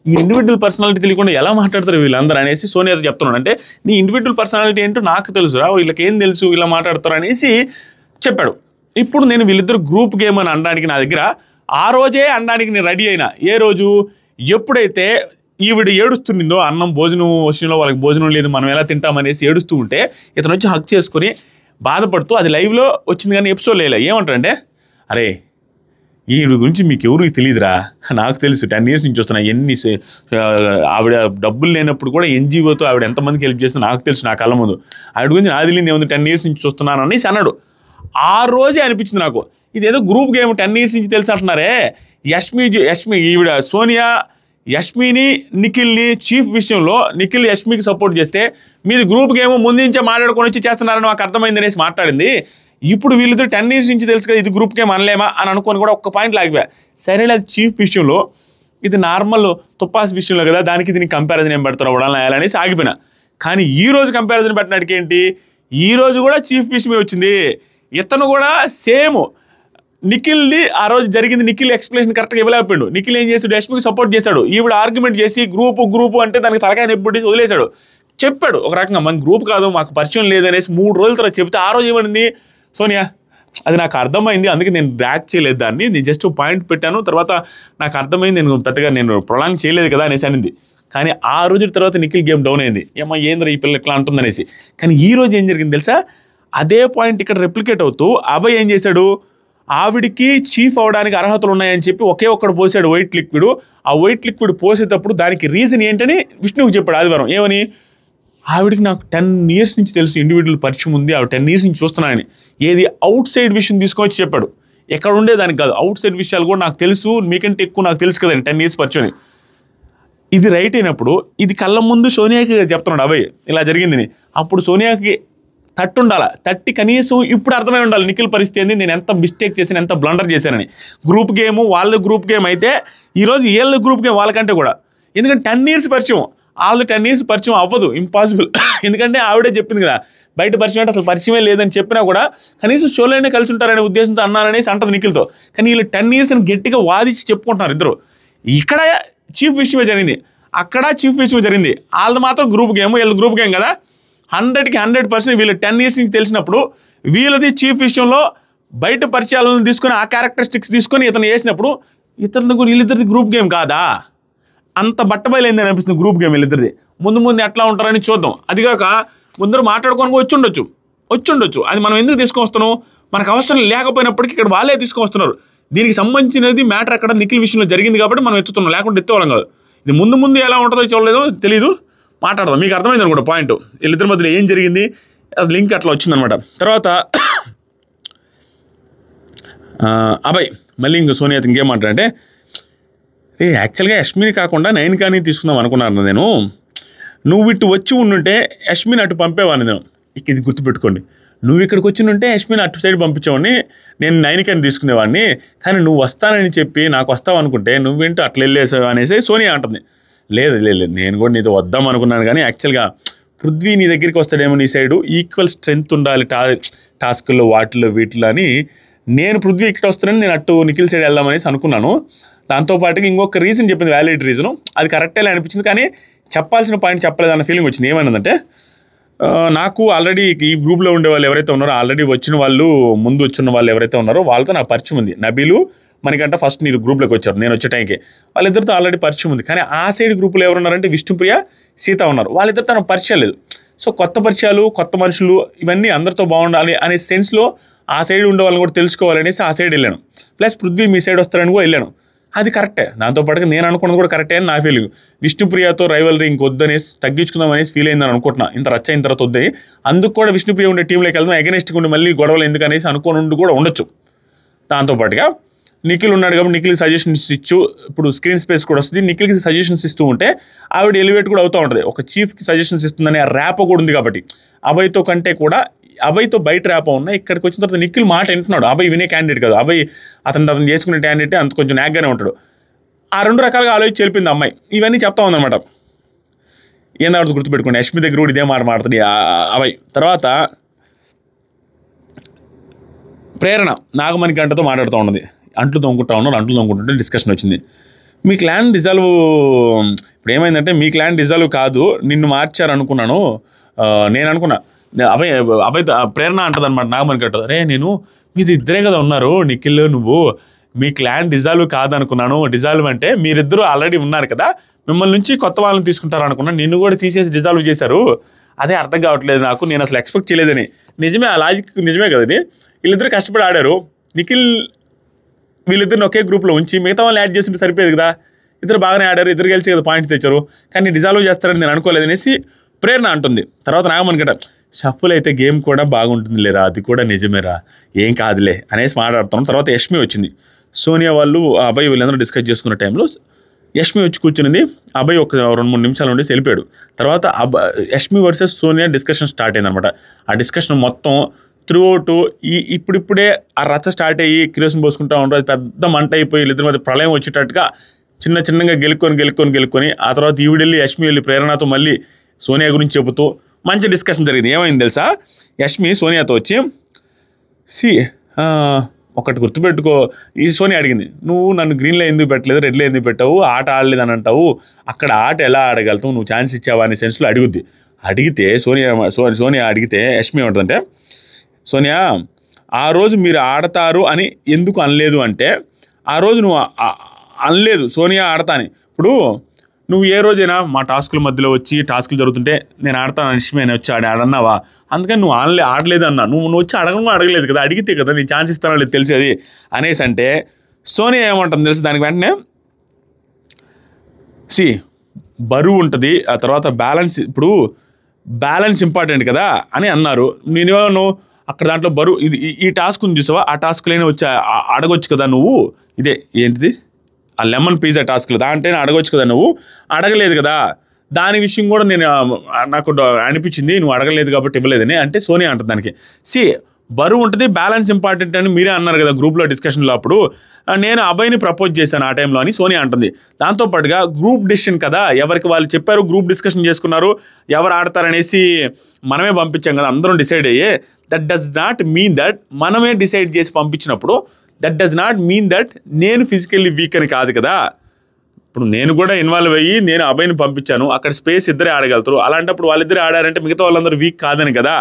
ఈ ఇండివిజువల్ పర్సనాలిటీ తెలియకుండా ఎలా మాట్లాడతారు వీళ్ళందరూ అనేసి సోనియాతో చెప్తున్నాడు. అంటే నీ ఇండివిజువల్ పర్సనాలిటీ ఏంటో నాకు తెలుసురా, వీళ్ళకి ఏం తెలుసు ఇలా మాట్లాడతారు అనేసి చెప్పాడు. ఇప్పుడు నేను వీళ్ళిద్దరు గ్రూప్ గేమ్ అని అనడానికి నా దగ్గర ఆ రోజే అనడానికి నేను రెడీ అయినా. ఏ రోజు ఎప్పుడైతే ఈవిడ ఏడుస్తుండిందో అన్నం భోజనం విషయంలో వాళ్ళకి భోజనం లేదు మనం ఎలా తింటామనేసి ఏడుస్తూ ఉంటే ఇతను వచ్చి హక్ చేసుకొని బాధపడుతూ అది లైవ్లో వచ్చింది కానీ ఎపిసోడ్ లేదు. ఏమంటారంటే, అరే ఈవిడ గురించి మీకు ఎవరికి తెలియదురా, నాకు తెలుసు 10 years నుంచి వస్తున్నా, ఆవిడ డబ్బులు లేనప్పుడు కూడా ఎన్జిఓతో ఆవిడ ఎంతమందికి హెల్ప్ చేస్తుందో నాకు తెలుసు, నా కళ్ళ ముందు ఆవిడ గురించి నాకు తెలియదు ఏముంది, 10 years నుంచి చూస్తున్నాను అనేసి అన్నాడు. ఆ రోజే అనిపించింది నాకు ఇదేదో గ్రూప్ గేమ్ 10 years నుంచి తెలుసు అంటున్నారే. యష్మి ఈవిడ సోనియా యష్మిని నిఖిల్ని చీఫ్ విషయంలో నిఖిల్ యష్మికి సపోర్ట్ చేస్తే మీది గ్రూప్ గేమ్ ముందు నుంచే మాట్లాడుకొని వచ్చి చేస్తున్నారని నాకు అర్థమైంది అనేసి మాట్లాడింది. ఇప్పుడు వీళ్ళిద్దరు 10 years నుంచి తెలుసు కదా ఇది గ్రూప్ గేమ్ అనలేమా అని అనుకొని కూడా ఒక్క పాయింట్ లాగిపోయా. సరే అది చీఫ్ విషయంలో, ఇది నార్మల్ తుపాస్ విషయంలో కదా, దానికి దీనికి కంపారిజన్ ఏం పెడతారో అనేసి ఆగిపోయినా. కానీ ఈ రోజు కంపారిజన్ పెట్టినట్టుకి ఏంటి, ఈ రోజు కూడా చీఫ్ విషయమే వచ్చింది. ఇతను కూడా సేమ్ నిఖిల్ది ఆ రోజు జరిగింది, నిఖిల్ ఎక్స్ప్లెనేషన్ కరెక్ట్గా ఇవ్వలేకపోయాడు. నిఖిల్ ఏం చేశాడు, యష్మికి సపోర్ట్ చేశాడు, ఈవిడ ఆర్గ్యుమెంట్ చేసి గ్రూపు అంటే దానికి తలకాయ నెప్పుడు వదిలేశాడు. చెప్పాడు ఒక రకంగా, మన గ్రూప్ కాదు, మాకు పరిచయం లేదనేసి 3 రోజుల తర్వాత చెప్తే ఆ రోజు ఏమనింది సోనియా, అది నాకు అర్థమైంది, అందుకే నేను బ్యాక్ చేయలేదు దాన్ని, నేను జస్ట్ పాయింట్ పెట్టాను, తర్వాత నాకు అర్థమైంది, నేను పెద్దగా నేను ప్రొలాంగ్ చేయలేదు కదా అనేసి అనింది. కానీ ఆ రోజు తర్వాత నిఖిల్ గేమ్ డౌన్ అయింది, ఏమో ఏంద్ర ఈ పిల్ల ఇట్లా అంటుందనేసి. కానీ ఈ రోజు ఏం జరిగింది తెలుసా, అదే పాయింట్ ఇక్కడ రెప్లికేట్ అవుతూ అభయ్ ఏం చేశాడు, ఆవిడికి చీఫ్ అవడానికి అర్హతలు ఉన్నాయని చెప్పి ఒకే ఒక్కడు పోసాడు వైట్ లిక్విడ్. ఆ వైట్ లిక్విడ్ పోసేటప్పుడు దానికి రీజన్ ఏంటని విష్ణువుకి చెప్పాడు ఆదివారం. ఏమని, ఆవిడికి నాకు 10 years నుంచి తెలుసు, ఇండివిజువల్ పరిచయం ఉంది, ఆవిడ 10 years నుంచి చూస్తున్నానని. ఏది అవుట్ సైడ్ విషయం తీసుకొని వచ్చి చెప్పాడు, ఎక్కడ ఉండేదానికి కాదు, అవుట్ సైడ్ విషయాలు కూడా నాకు తెలుసు, మీకంటే ఎక్కువ నాకు తెలుసు కదండి 10 years పరిచయం. ఇది రైట్ అయినప్పుడు ఇది కళ్ళ ముందు సోనియాకి చెప్తున్నాడు అభయ్ ఇలా జరిగిందని. అప్పుడు సోనియాకి తట్టుండాలి, తట్టి కనీసం ఇప్పుడు అర్థమై ఉండాలి నిఖిల్ పరిస్థితి ఏంది, నేను ఎంత మిస్టేక్ చేశాను, ఎంత బ్లండర్ చేశానని. గ్రూప్ గేమ్ వాళ్ళ గ్రూప్ గేమ్ అయితే ఈరోజు వీళ్ళ గ్రూప్ గేమ్ వాళ్ళకంటే కూడా, ఎందుకంటే 10 years పరిచయం, వాళ్ళది 10 years పరిచయం అవ్వదు, ఇంపాసిబుల్. ఎందుకంటే ఆవిడే చెప్పింది కదా, బయట పరిచయం అంటే అసలు పరిచయమే లేదని చెప్పినా కూడా కనీసం షోలోనే కలిసి ఉంటారనే ఉద్దేశంతో అన్నారనేసి అంటది నిఖిల్తో. కానీ వీళ్ళు 10 years అని గట్టిగా వాదించి చెప్పుకుంటున్నారు ఇద్దరు. ఇక్కడ చీఫ్ విషయమే జరిగింది, అక్కడ చీఫ్ విషయమే జరిగింది. వాళ్ళది మాత్రం గ్రూప్ గేమ్, వీళ్ళది గ్రూప్ గేమ్ కదా. 100కి 100% వీళ్ళు 10 years నుంచి తెలిసినప్పుడు వీళ్ళది చీఫ్ విషయంలో బయట పరిచయాలను తీసుకొని ఆ క్యారెక్టరిస్టిక్స్ తీసుకొని ఇతను వేసినప్పుడు ఇతరులు కూడా వీళ్ళిద్దరిది గ్రూప్ గేమ్ కాదా, అంత బట్టబయలైందని అనిపిస్తుంది గ్రూప్ గేమ్ వీళ్ళిద్దరిది. ముందు ఎట్లా ఉంటారని చూద్దాం. అదిగాక ముందర మాట్లాడుకొని వచ్చి ఉండొచ్చు, అది మనం ఎందుకు తీసుకొని వస్తున్నాం, మనకు అవసరం లేకపోయినప్పటికీ ఇక్కడ వాళ్ళే తీసుకొని వస్తున్నారు. దీనికి సంబంధించినది మ్యాటర్ అక్కడ నిఖిల్ విషయంలో జరిగింది కాబట్టి మనం ఎత్తుతున్నాం, లేకుంటే ఎత్తేవాళ్ళం కాదు. ఇది ముందు ఎలా ఉంటుందో చూడలేదో తెలీదు, మాట్లాడదాం. మీకు అర్థమైంది అనుకుంటా పాయింట్, వీళ్ళిద్దరి మధ్యలో ఏం జరిగింది, అది లింక్ అట్లా వచ్చిందనమాట. తర్వాత అభయ్ మళ్ళీ ఇంకో సోనియా ఇంకేం మాట్లాడంటే, యాక్చువల్గా యష్మిని కాకుండా నయనికాని తీసుకుందాం అనుకున్నాను నేను, నువ్వు ఇటు వచ్చి ఉండుంటే యష్మిని అటు పంపేవాడిని నేను. ఇది గుర్తుపెట్టుకోండి, నువ్వు ఇక్కడికి వచ్చి ఉంటే యష్మిని అటు సైడ్ పంపించావని, నేను నయనికాని తీసుకునేవాడిని. కానీ నువ్వు వస్తానని చెప్పి నాకు వస్తావు అనుకుంటే నువ్వేంటో అట్లా వెళ్ళేసావు అనేసి సోనియా అంటుంది. లేదు నేను కూడా నీతో వద్దాం అనుకున్నాను, కానీ యాక్చువల్గా పృథ్వీ నీ దగ్గరికి వస్తాడేమో, నీ సైడు ఈక్వల్ స్ట్రెంగ్త్ ఉండాలి టాస్కుల్లో వాటిల్లో వీటిలో అని నేను పృథ్వీ ఇక్కడ వస్తానని నేను అటు నిఖిల్ సైడ్ వెళ్దామనేసి అనుకున్నాను. దాంతోపాటుగా ఇంకొక రీజన్ చెప్పింది, వ్యాలిడ్ రీజను, అది కరెక్టే అనిపించింది, కానీ చెప్పాల్సిన పాయింట్ చెప్పలేదు అన్న ఫీలింగ్ వచ్చింది. ఏమైందంటే, నాకు ఆల్రెడీ ఈ గ్రూప్లో ఉండే వాళ్ళు ఎవరైతే ఉన్నారో, ఆల్రెడీ వచ్చిన వాళ్ళు, ముందు వచ్చిన వాళ్ళు ఎవరైతే ఉన్నారో వాళ్ళతో నాకు పరిచయం ఉంది. నబీలు మనకంటే ఫస్ట్ మీరు గ్రూప్లోకి వచ్చారు, నేను వచ్చే టైంకి వాళ్ళిద్దరితో ఆల్రెడీ పరిచయం ఉంది. కానీ ఆ సైడ్ గ్రూపులో ఎవరున్నారంటే విష్ణుప్రియ, సీత ఉన్నారు, వాళ్ళిద్దరితో నాకు పరిచయం లేదు. సో కొత్త పరిచయాలు, కొత్త మనుషులు, ఇవన్నీ అందరితో బాగుండాలి అనే సెన్స్లో ఆ సైడ్ ఉండే వాళ్ళని కూడా తెలుసుకోవాలనేసి ఆ సైడ్ వెళ్ళాను. ప్లస్ పృథ్వీ మీ సైడ్ వస్తారని కూడా వెళ్ళాను, అది కరెక్టే. దాంతోపాటుగా నేను అనుకున్నది కూడా కరెక్టే అని నా ఫీలింగ్. విష్ణుప్రియతో రైవల్రీ ఇంకొద్దనేసి తగ్గించుకుందాం అనేసి ఫీల్ అయిందని అనుకుంటున్నా, ఇంత రచ్చ అయిన తర్వాత వద్దని. అందుకు కూడా విష్ణుప్రియ ఉండే టీంలోకి వెళ్దాం, అగెనిస్ట్గా ఉండి మళ్ళీ గొడవలు ఎందుకు అనేసి అనుకోనుండి కూడా ఉండొచ్చు. దాంతోపాటుగా నిఖిల్ ఉన్నాడు కాబట్టి నిఖిల్కి సజెషన్స్ ఇచ్చు, ఇప్పుడు స్క్రీన్ స్పేస్ కూడా వస్తుంది, నిఖిల్కి సజెషన్స్ ఇస్తూ ఉంటే ఆవిడ ఎలివేట్ కూడా అవుతూ ఉంటుంది. ఒక చీఫ్కి సజెషన్స్ ఇస్తుందనే ర్యాప్ కూడా ఉంది కాబట్టి, అభయ్తో కంటే కూడా అభయ్తో బయట ర్యాప్ ఉన్నా, ఇక్కడికి వచ్చిన తర్వాత నిఖిల్ మాట వింటున్నాడు. అభయ్ వినే క్యాండిడేట్ కాదు, అభయ్ అతను చేసుకునే క్యాండిడేట్, అంత కొంచెం నాగ్గానే ఉంటాడు. ఆ 2 రకాలుగా ఆలోచించి చెప్పింది అమ్మాయి. ఇవన్నీ చెప్తా ఉందన్నమాట. ఏం దాడుతూ గుర్తుపెట్టుకోండి, యష్మి దగ్గర కూడా ఇదే మాట మాట్లాడుతుంది అభయ్. తర్వాత ప్రేరణ నాగమణి గంటతో మాట్లాడుతూ ఉన్నది, అంట్లు తోముకుంటుంటే డిస్కషన్ వచ్చింది. మీకు ల్యాండ్ డిజాల్వ్, ఇప్పుడు ఏమైందంటే మీకు ల్యాండ్ డిజాల్వ్ కాదు, నిన్ను మార్చారు అనుకున్నాను, నేను అనుకున్నా. అభయ్ ప్రేరణ అంటది అనమాట నాగమణి గంట, రే నేను మీది ఇద్దరే కదా ఉన్నారు, నిఖిల్ నువ్వు, మీకు ల్యాండ్ డిజాల్వ్ కాదనుకున్నాను, డిజాల్వ్ అంటే మీరిద్దరూ ఆల్రెడీ ఉన్నారు కదా, మిమ్మల్ని నుంచి కొత్త వాళ్ళని తీసుకుంటారు అనుకున్నాను, నిన్ను కూడా తీసేసి డిజాల్వ్ చేశారు, అదే అర్థం కావట్లేదు నాకు, నేను అసలు ఎక్స్పెక్ట్ చేయలేదని. నిజమే, ఆ లాజిక్ నిజమే కదా ఇది. వీళ్ళిద్దరూ కష్టపడి ఆడారు, నిఖిల్ వీళ్ళిద్దరిని ఒకే గ్రూప్లో ఉంచి మిగతా వాళ్ళు యాడ్ చేస్తుంటే సరిపోయేది కదా, ఇద్దరు బాగానే ఆడారు, ఇద్దరు కలిసి కదా పాయింట్స్ తెచ్చారు, కానీ డిజాల్వ్ చేస్తారని నేను అనుకోలేదు అనేసి ప్రేరణ అంటుంది. తర్వాత నాగమణి గంట, షఫుల్ అయితే గేమ్ కూడా బాగుంటుంది లేరా, అది కూడా నిజమేరా, ఏం కాదులే అనేసి మాట్లాడుతున్నాం. తర్వాత యష్మి వచ్చింది, సోనియా వాళ్ళు అభయ్ వీళ్ళందరూ డిస్కస్ చేసుకున్న టైంలో యష్మి వచ్చి కూర్చునింది. అభయ్ ఒక 2-3 నిమిషాలు ఉండి వెళ్ళిపోయాడు. తర్వాత Yashmi versus Sonia discussion start అయిందనమాట. ఆ డిస్కషన్ మొత్తం త్రూ అవుట్ ఇప్పుడిప్పుడే ఆ రచ్చ స్టార్ట్ అయ్యి కిరోసిన్ పోసుకుంటూ ఉంటారు, అది పెద్ద మంట అయిపోయి వీళ్ళిద్దరి మధ్య ప్రళయం వచ్చేటట్టుగా చిన్నగా గెలుక్కొని ఆ తర్వాత ఈవిడెళ్ళి యష్మి వెళ్ళి ప్రేరణతో మళ్ళీ సోనియా గురించి చెబుతూ మంచి డిస్కషన్ జరిగింది. ఏమైంది తెలుసా, యష్మి సోనియాతో వచ్చి, ఒకటి గుర్తుపెట్టుకో, ఈ సోనియా అడిగింది, నువ్వు నన్ను గ్రీన్లో ఎందుకు పెట్టలేదు, రెడ్లో ఎందుకు పెట్టావు, ఆట ఆడలేదు అని అంటావు, అక్కడ ఆట ఎలా ఆడగలుగుతావు, నువ్వు ఛాన్స్ ఇచ్చావా అనే సెన్స్లో అడుగుద్ది. అడిగితే సోనియా అడిగితే యష్మి ఏమంటుందంటే, సోనియా ఆ రోజు మీరు ఆడతారు అని ఎందుకు అనలేదు అంటే, ఆ రోజు నువ్వు అనలేదు సోనియా ఆడతా అని. ఇప్పుడు నువ్వు ఏ రోజైనా మా టాస్కుల మధ్యలో వచ్చి టాస్కులు జరుగుతుంటే నేను ఆడతాను యష్మి అని వచ్చి ఆడన్నావా? అందుకని నువ్వు ఆడలేదు అన్నా. నువ్వు వచ్చి అడగలేదు కదా, అడిగితే కదా నేను ఛాన్స్ ఇస్తానో లేదు తెలిసేది అనేసి అంటే సోనియా ఏమంటుంది తెలుసు దానికి వెంటనే, బరువు ఉంటుంది, ఆ తర్వాత బ్యాలెన్స్ ఇంపార్టెంట్ కదా అని అన్నారు. నేను అక్కడ దాంట్లో బరువు ఇది ఈ టాస్క్ ఉంది చూసావా, ఆ టాస్క్లోనే వచ్చి అడగొచ్చు కదా నువ్వు, ఇదే ఏంటిది ఆ లెమన్ పిజ్జా టాస్క్లో దాంట్లోనే అడగొచ్చు కదా, నువ్వు అడగలేదు కదా, దాని విషయం కూడా నాకు అనిపించింది నువ్వు అడగలేదు కాబట్టి ఇవ్వలేదని అంటే సోనియా అంటుంది దానికి, బరువు ఉంటుంది, బ్యాలెన్స్ ఇంపార్టెంట్ అని మీరే అన్నారు కదా గ్రూప్లో డిస్కషన్లో, అప్పుడు నేను అబ్బాయిని ప్రపోజ్ చేశాను ఆ టైంలో అని సోనియా అంటుంది. దాంతోపాటుగా గ్రూప్ డిసిషన్ కదా, ఎవరికి వాళ్ళు చెప్పారు, గ్రూప్ డిస్కషన్ చేసుకున్నారు, ఎవరు ఆడతారనేసి మనమే పంపించాం కదా, అందరం డిసైడ్ అయ్యే. That does not mean that మనమే డిసైడ్ చేసి పంపించినప్పుడు that does not mean that నేను ఫిజికల్లీ వీక్ అని కాదు కదా. ఇప్పుడు నేను కూడా ఇన్వాల్వ్ అయ్యి నేను అబ్బాయిని పంపించాను, అక్కడ స్పేస్ ఇద్దరే ఆడగలుగుతారు, అలాంటప్పుడు వాళ్ళిద్దరే ఆడారంటే మిగతా వాళ్ళందరూ వీక్ కాదని కదా,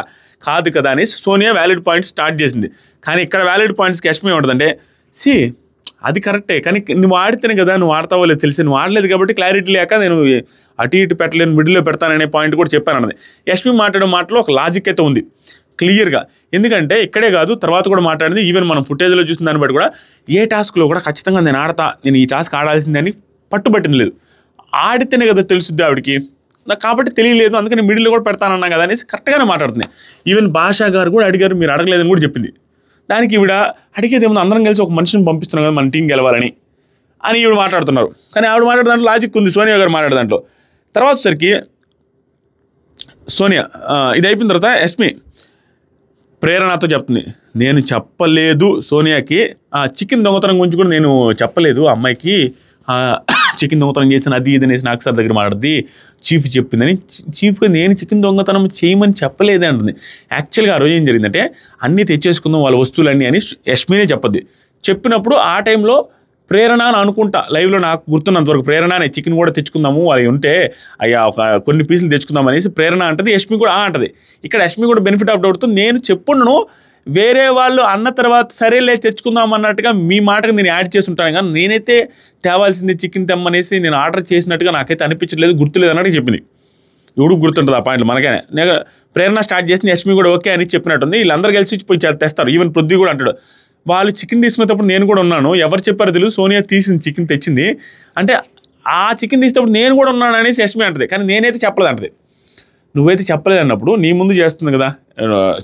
కాదు కదా అని సోనియా వ్యాలిడ్ పాయింట్స్ స్టార్ట్ చేసింది. కానీ ఇక్కడ వ్యాలిడ్ పాయింట్స్కి యష్మి ఉంటుందంటే, అది కరెక్టే, కానీ నువ్వు ఆడితేనే కదా నువ్వు ఆడతావో లేదు తెలిసి, నువ్వు ఆడలేదు కాబట్టి క్లారిటీ లేక నేను అటు ఇటు పెట్టలేను, మిడిల్లో పెడతాననే పాయింట్ కూడా చెప్పాను అన్నది. యష్మి మాట్లాడే మాటలో ఒక లాజిక్ అయితే ఉంది క్లియర్గా, ఎందుకంటే ఇక్కడే కాదు తర్వాత కూడా మాట్లాడింది, ఈవెన్ మనం ఫుటేజ్లో చూసిన దాన్ని బట్టి కూడా ఏ టాస్క్లో కూడా ఖచ్చితంగా నేను ఈ టాస్క్ ఆడాల్సిందని పట్టుబట్టింది లేదు. ఆడితేనే కదా తెలుసుద్ది ఆవిడికి, నాకు కాబట్టి తెలియలేదు అందుకని మిడిల్లో కూడా పెడతానన్నా కదా అనేసి కరెక్ట్గానే మాట్లాడుతుంది. ఈవెన్ భాషా గారు కూడా అడిగారు, మీరు అడగలేదని కూడా చెప్పింది. దానికి ఈవిడ అడిగేది ఏమన్నా అందరం కలిసి ఒక మనిషిని పంపిస్తున్నాం కదా మన టీం గెలవాలని అని ఈవిడ మాట్లాడుతున్నారు. కానీ ఆవిడ మాట్లాడే దాంట్లో లాజిక్ ఉంది, సోనియా గారు మాట్లాడే దాంట్లో. తర్వాత సరికి సోనియా ఇది అయిపోయిన తర్వాత యష్మి ప్రేరణతో చెప్తుంది, నేను చెప్పలేదు సోనియాకి చికెన్ దొంగతనం గురించి కూడా నేను చెప్పలేదు అమ్మాయికి, చికెన్ దొంగతనం చేసిన అది ఇది అనేసి నాకు సార్ దగ్గర మాట్లాడుద్ది, చీఫ్ చెప్పిందని. చీఫ్గా నేను చికెన్ దొంగతనం చేయమని చెప్పలేదే అంటుంది. యాక్చువల్గా ఆ రోజు ఏం జరిగిందంటే అన్నీ తెచ్చేసుకుందాం వాళ్ళ వస్తువులన్నీ అని యష్మినే చెప్పద్ది. చెప్పినప్పుడు ఆ టైంలో ప్రేరణ అని అనుకుంటా, లైవ్లో నాకు గుర్తున్నంతవరకు ప్రేరణ అనే చికెన్ కూడా తెచ్చుకుందాము అవి ఉంటే అయ్యా ఒక కొన్ని పీసులు తెచ్చుకుందాం అనేసి ప్రేరణ అంటది, యష్మి కూడా అంటది. ఇక్కడ యష్మి కూడా బెనిఫిట్ ఆఫ్ డౌట్తో నేను చెప్పుండను, వేరే వాళ్ళు అన్న తర్వాత సరేలే తెచ్చుకుందాం అన్నట్టుగా మీ మాటకు నేను యాడ్ చేసి ఉంటాను, కానీ నేనైతే తేవాల్సింది చికెన్ తెమ్మనేసి నేను ఆర్డర్ చేసినట్టుగా నాకైతే అనిపించట్లేదు, గుర్తులేదు అన్నట్టు చెప్పింది. ఎవడు గుర్తుంటుంది ఆ పాయింట్లు మనకనే. నేను ప్రేరణ స్టార్ట్ చేసిన యష్మి కూడా ఓకే అని చెప్పినట్టుంది. వీళ్ళందరూ కలిసి పోయి తెస్తారు. ఈవెన్ పృథ్వీ కూడా అంటాడు, వాళ్ళు చికెన్ తీసుకునేటప్పుడు నేను కూడా ఉన్నాను, ఎవరు చెప్పారో తెలియదు, సోనియా తీసింది చికెన్ తెచ్చింది అంటే ఆ చికెన్ తీసేటప్పుడు నేను కూడా ఉన్నాను అనేసి యష్మి అంటది. కానీ నేనైతే చెప్పలేదు అంటది. నువ్వైతే చెప్పలేదు అన్నప్పుడు నీ ముందు చేస్తుంది కదా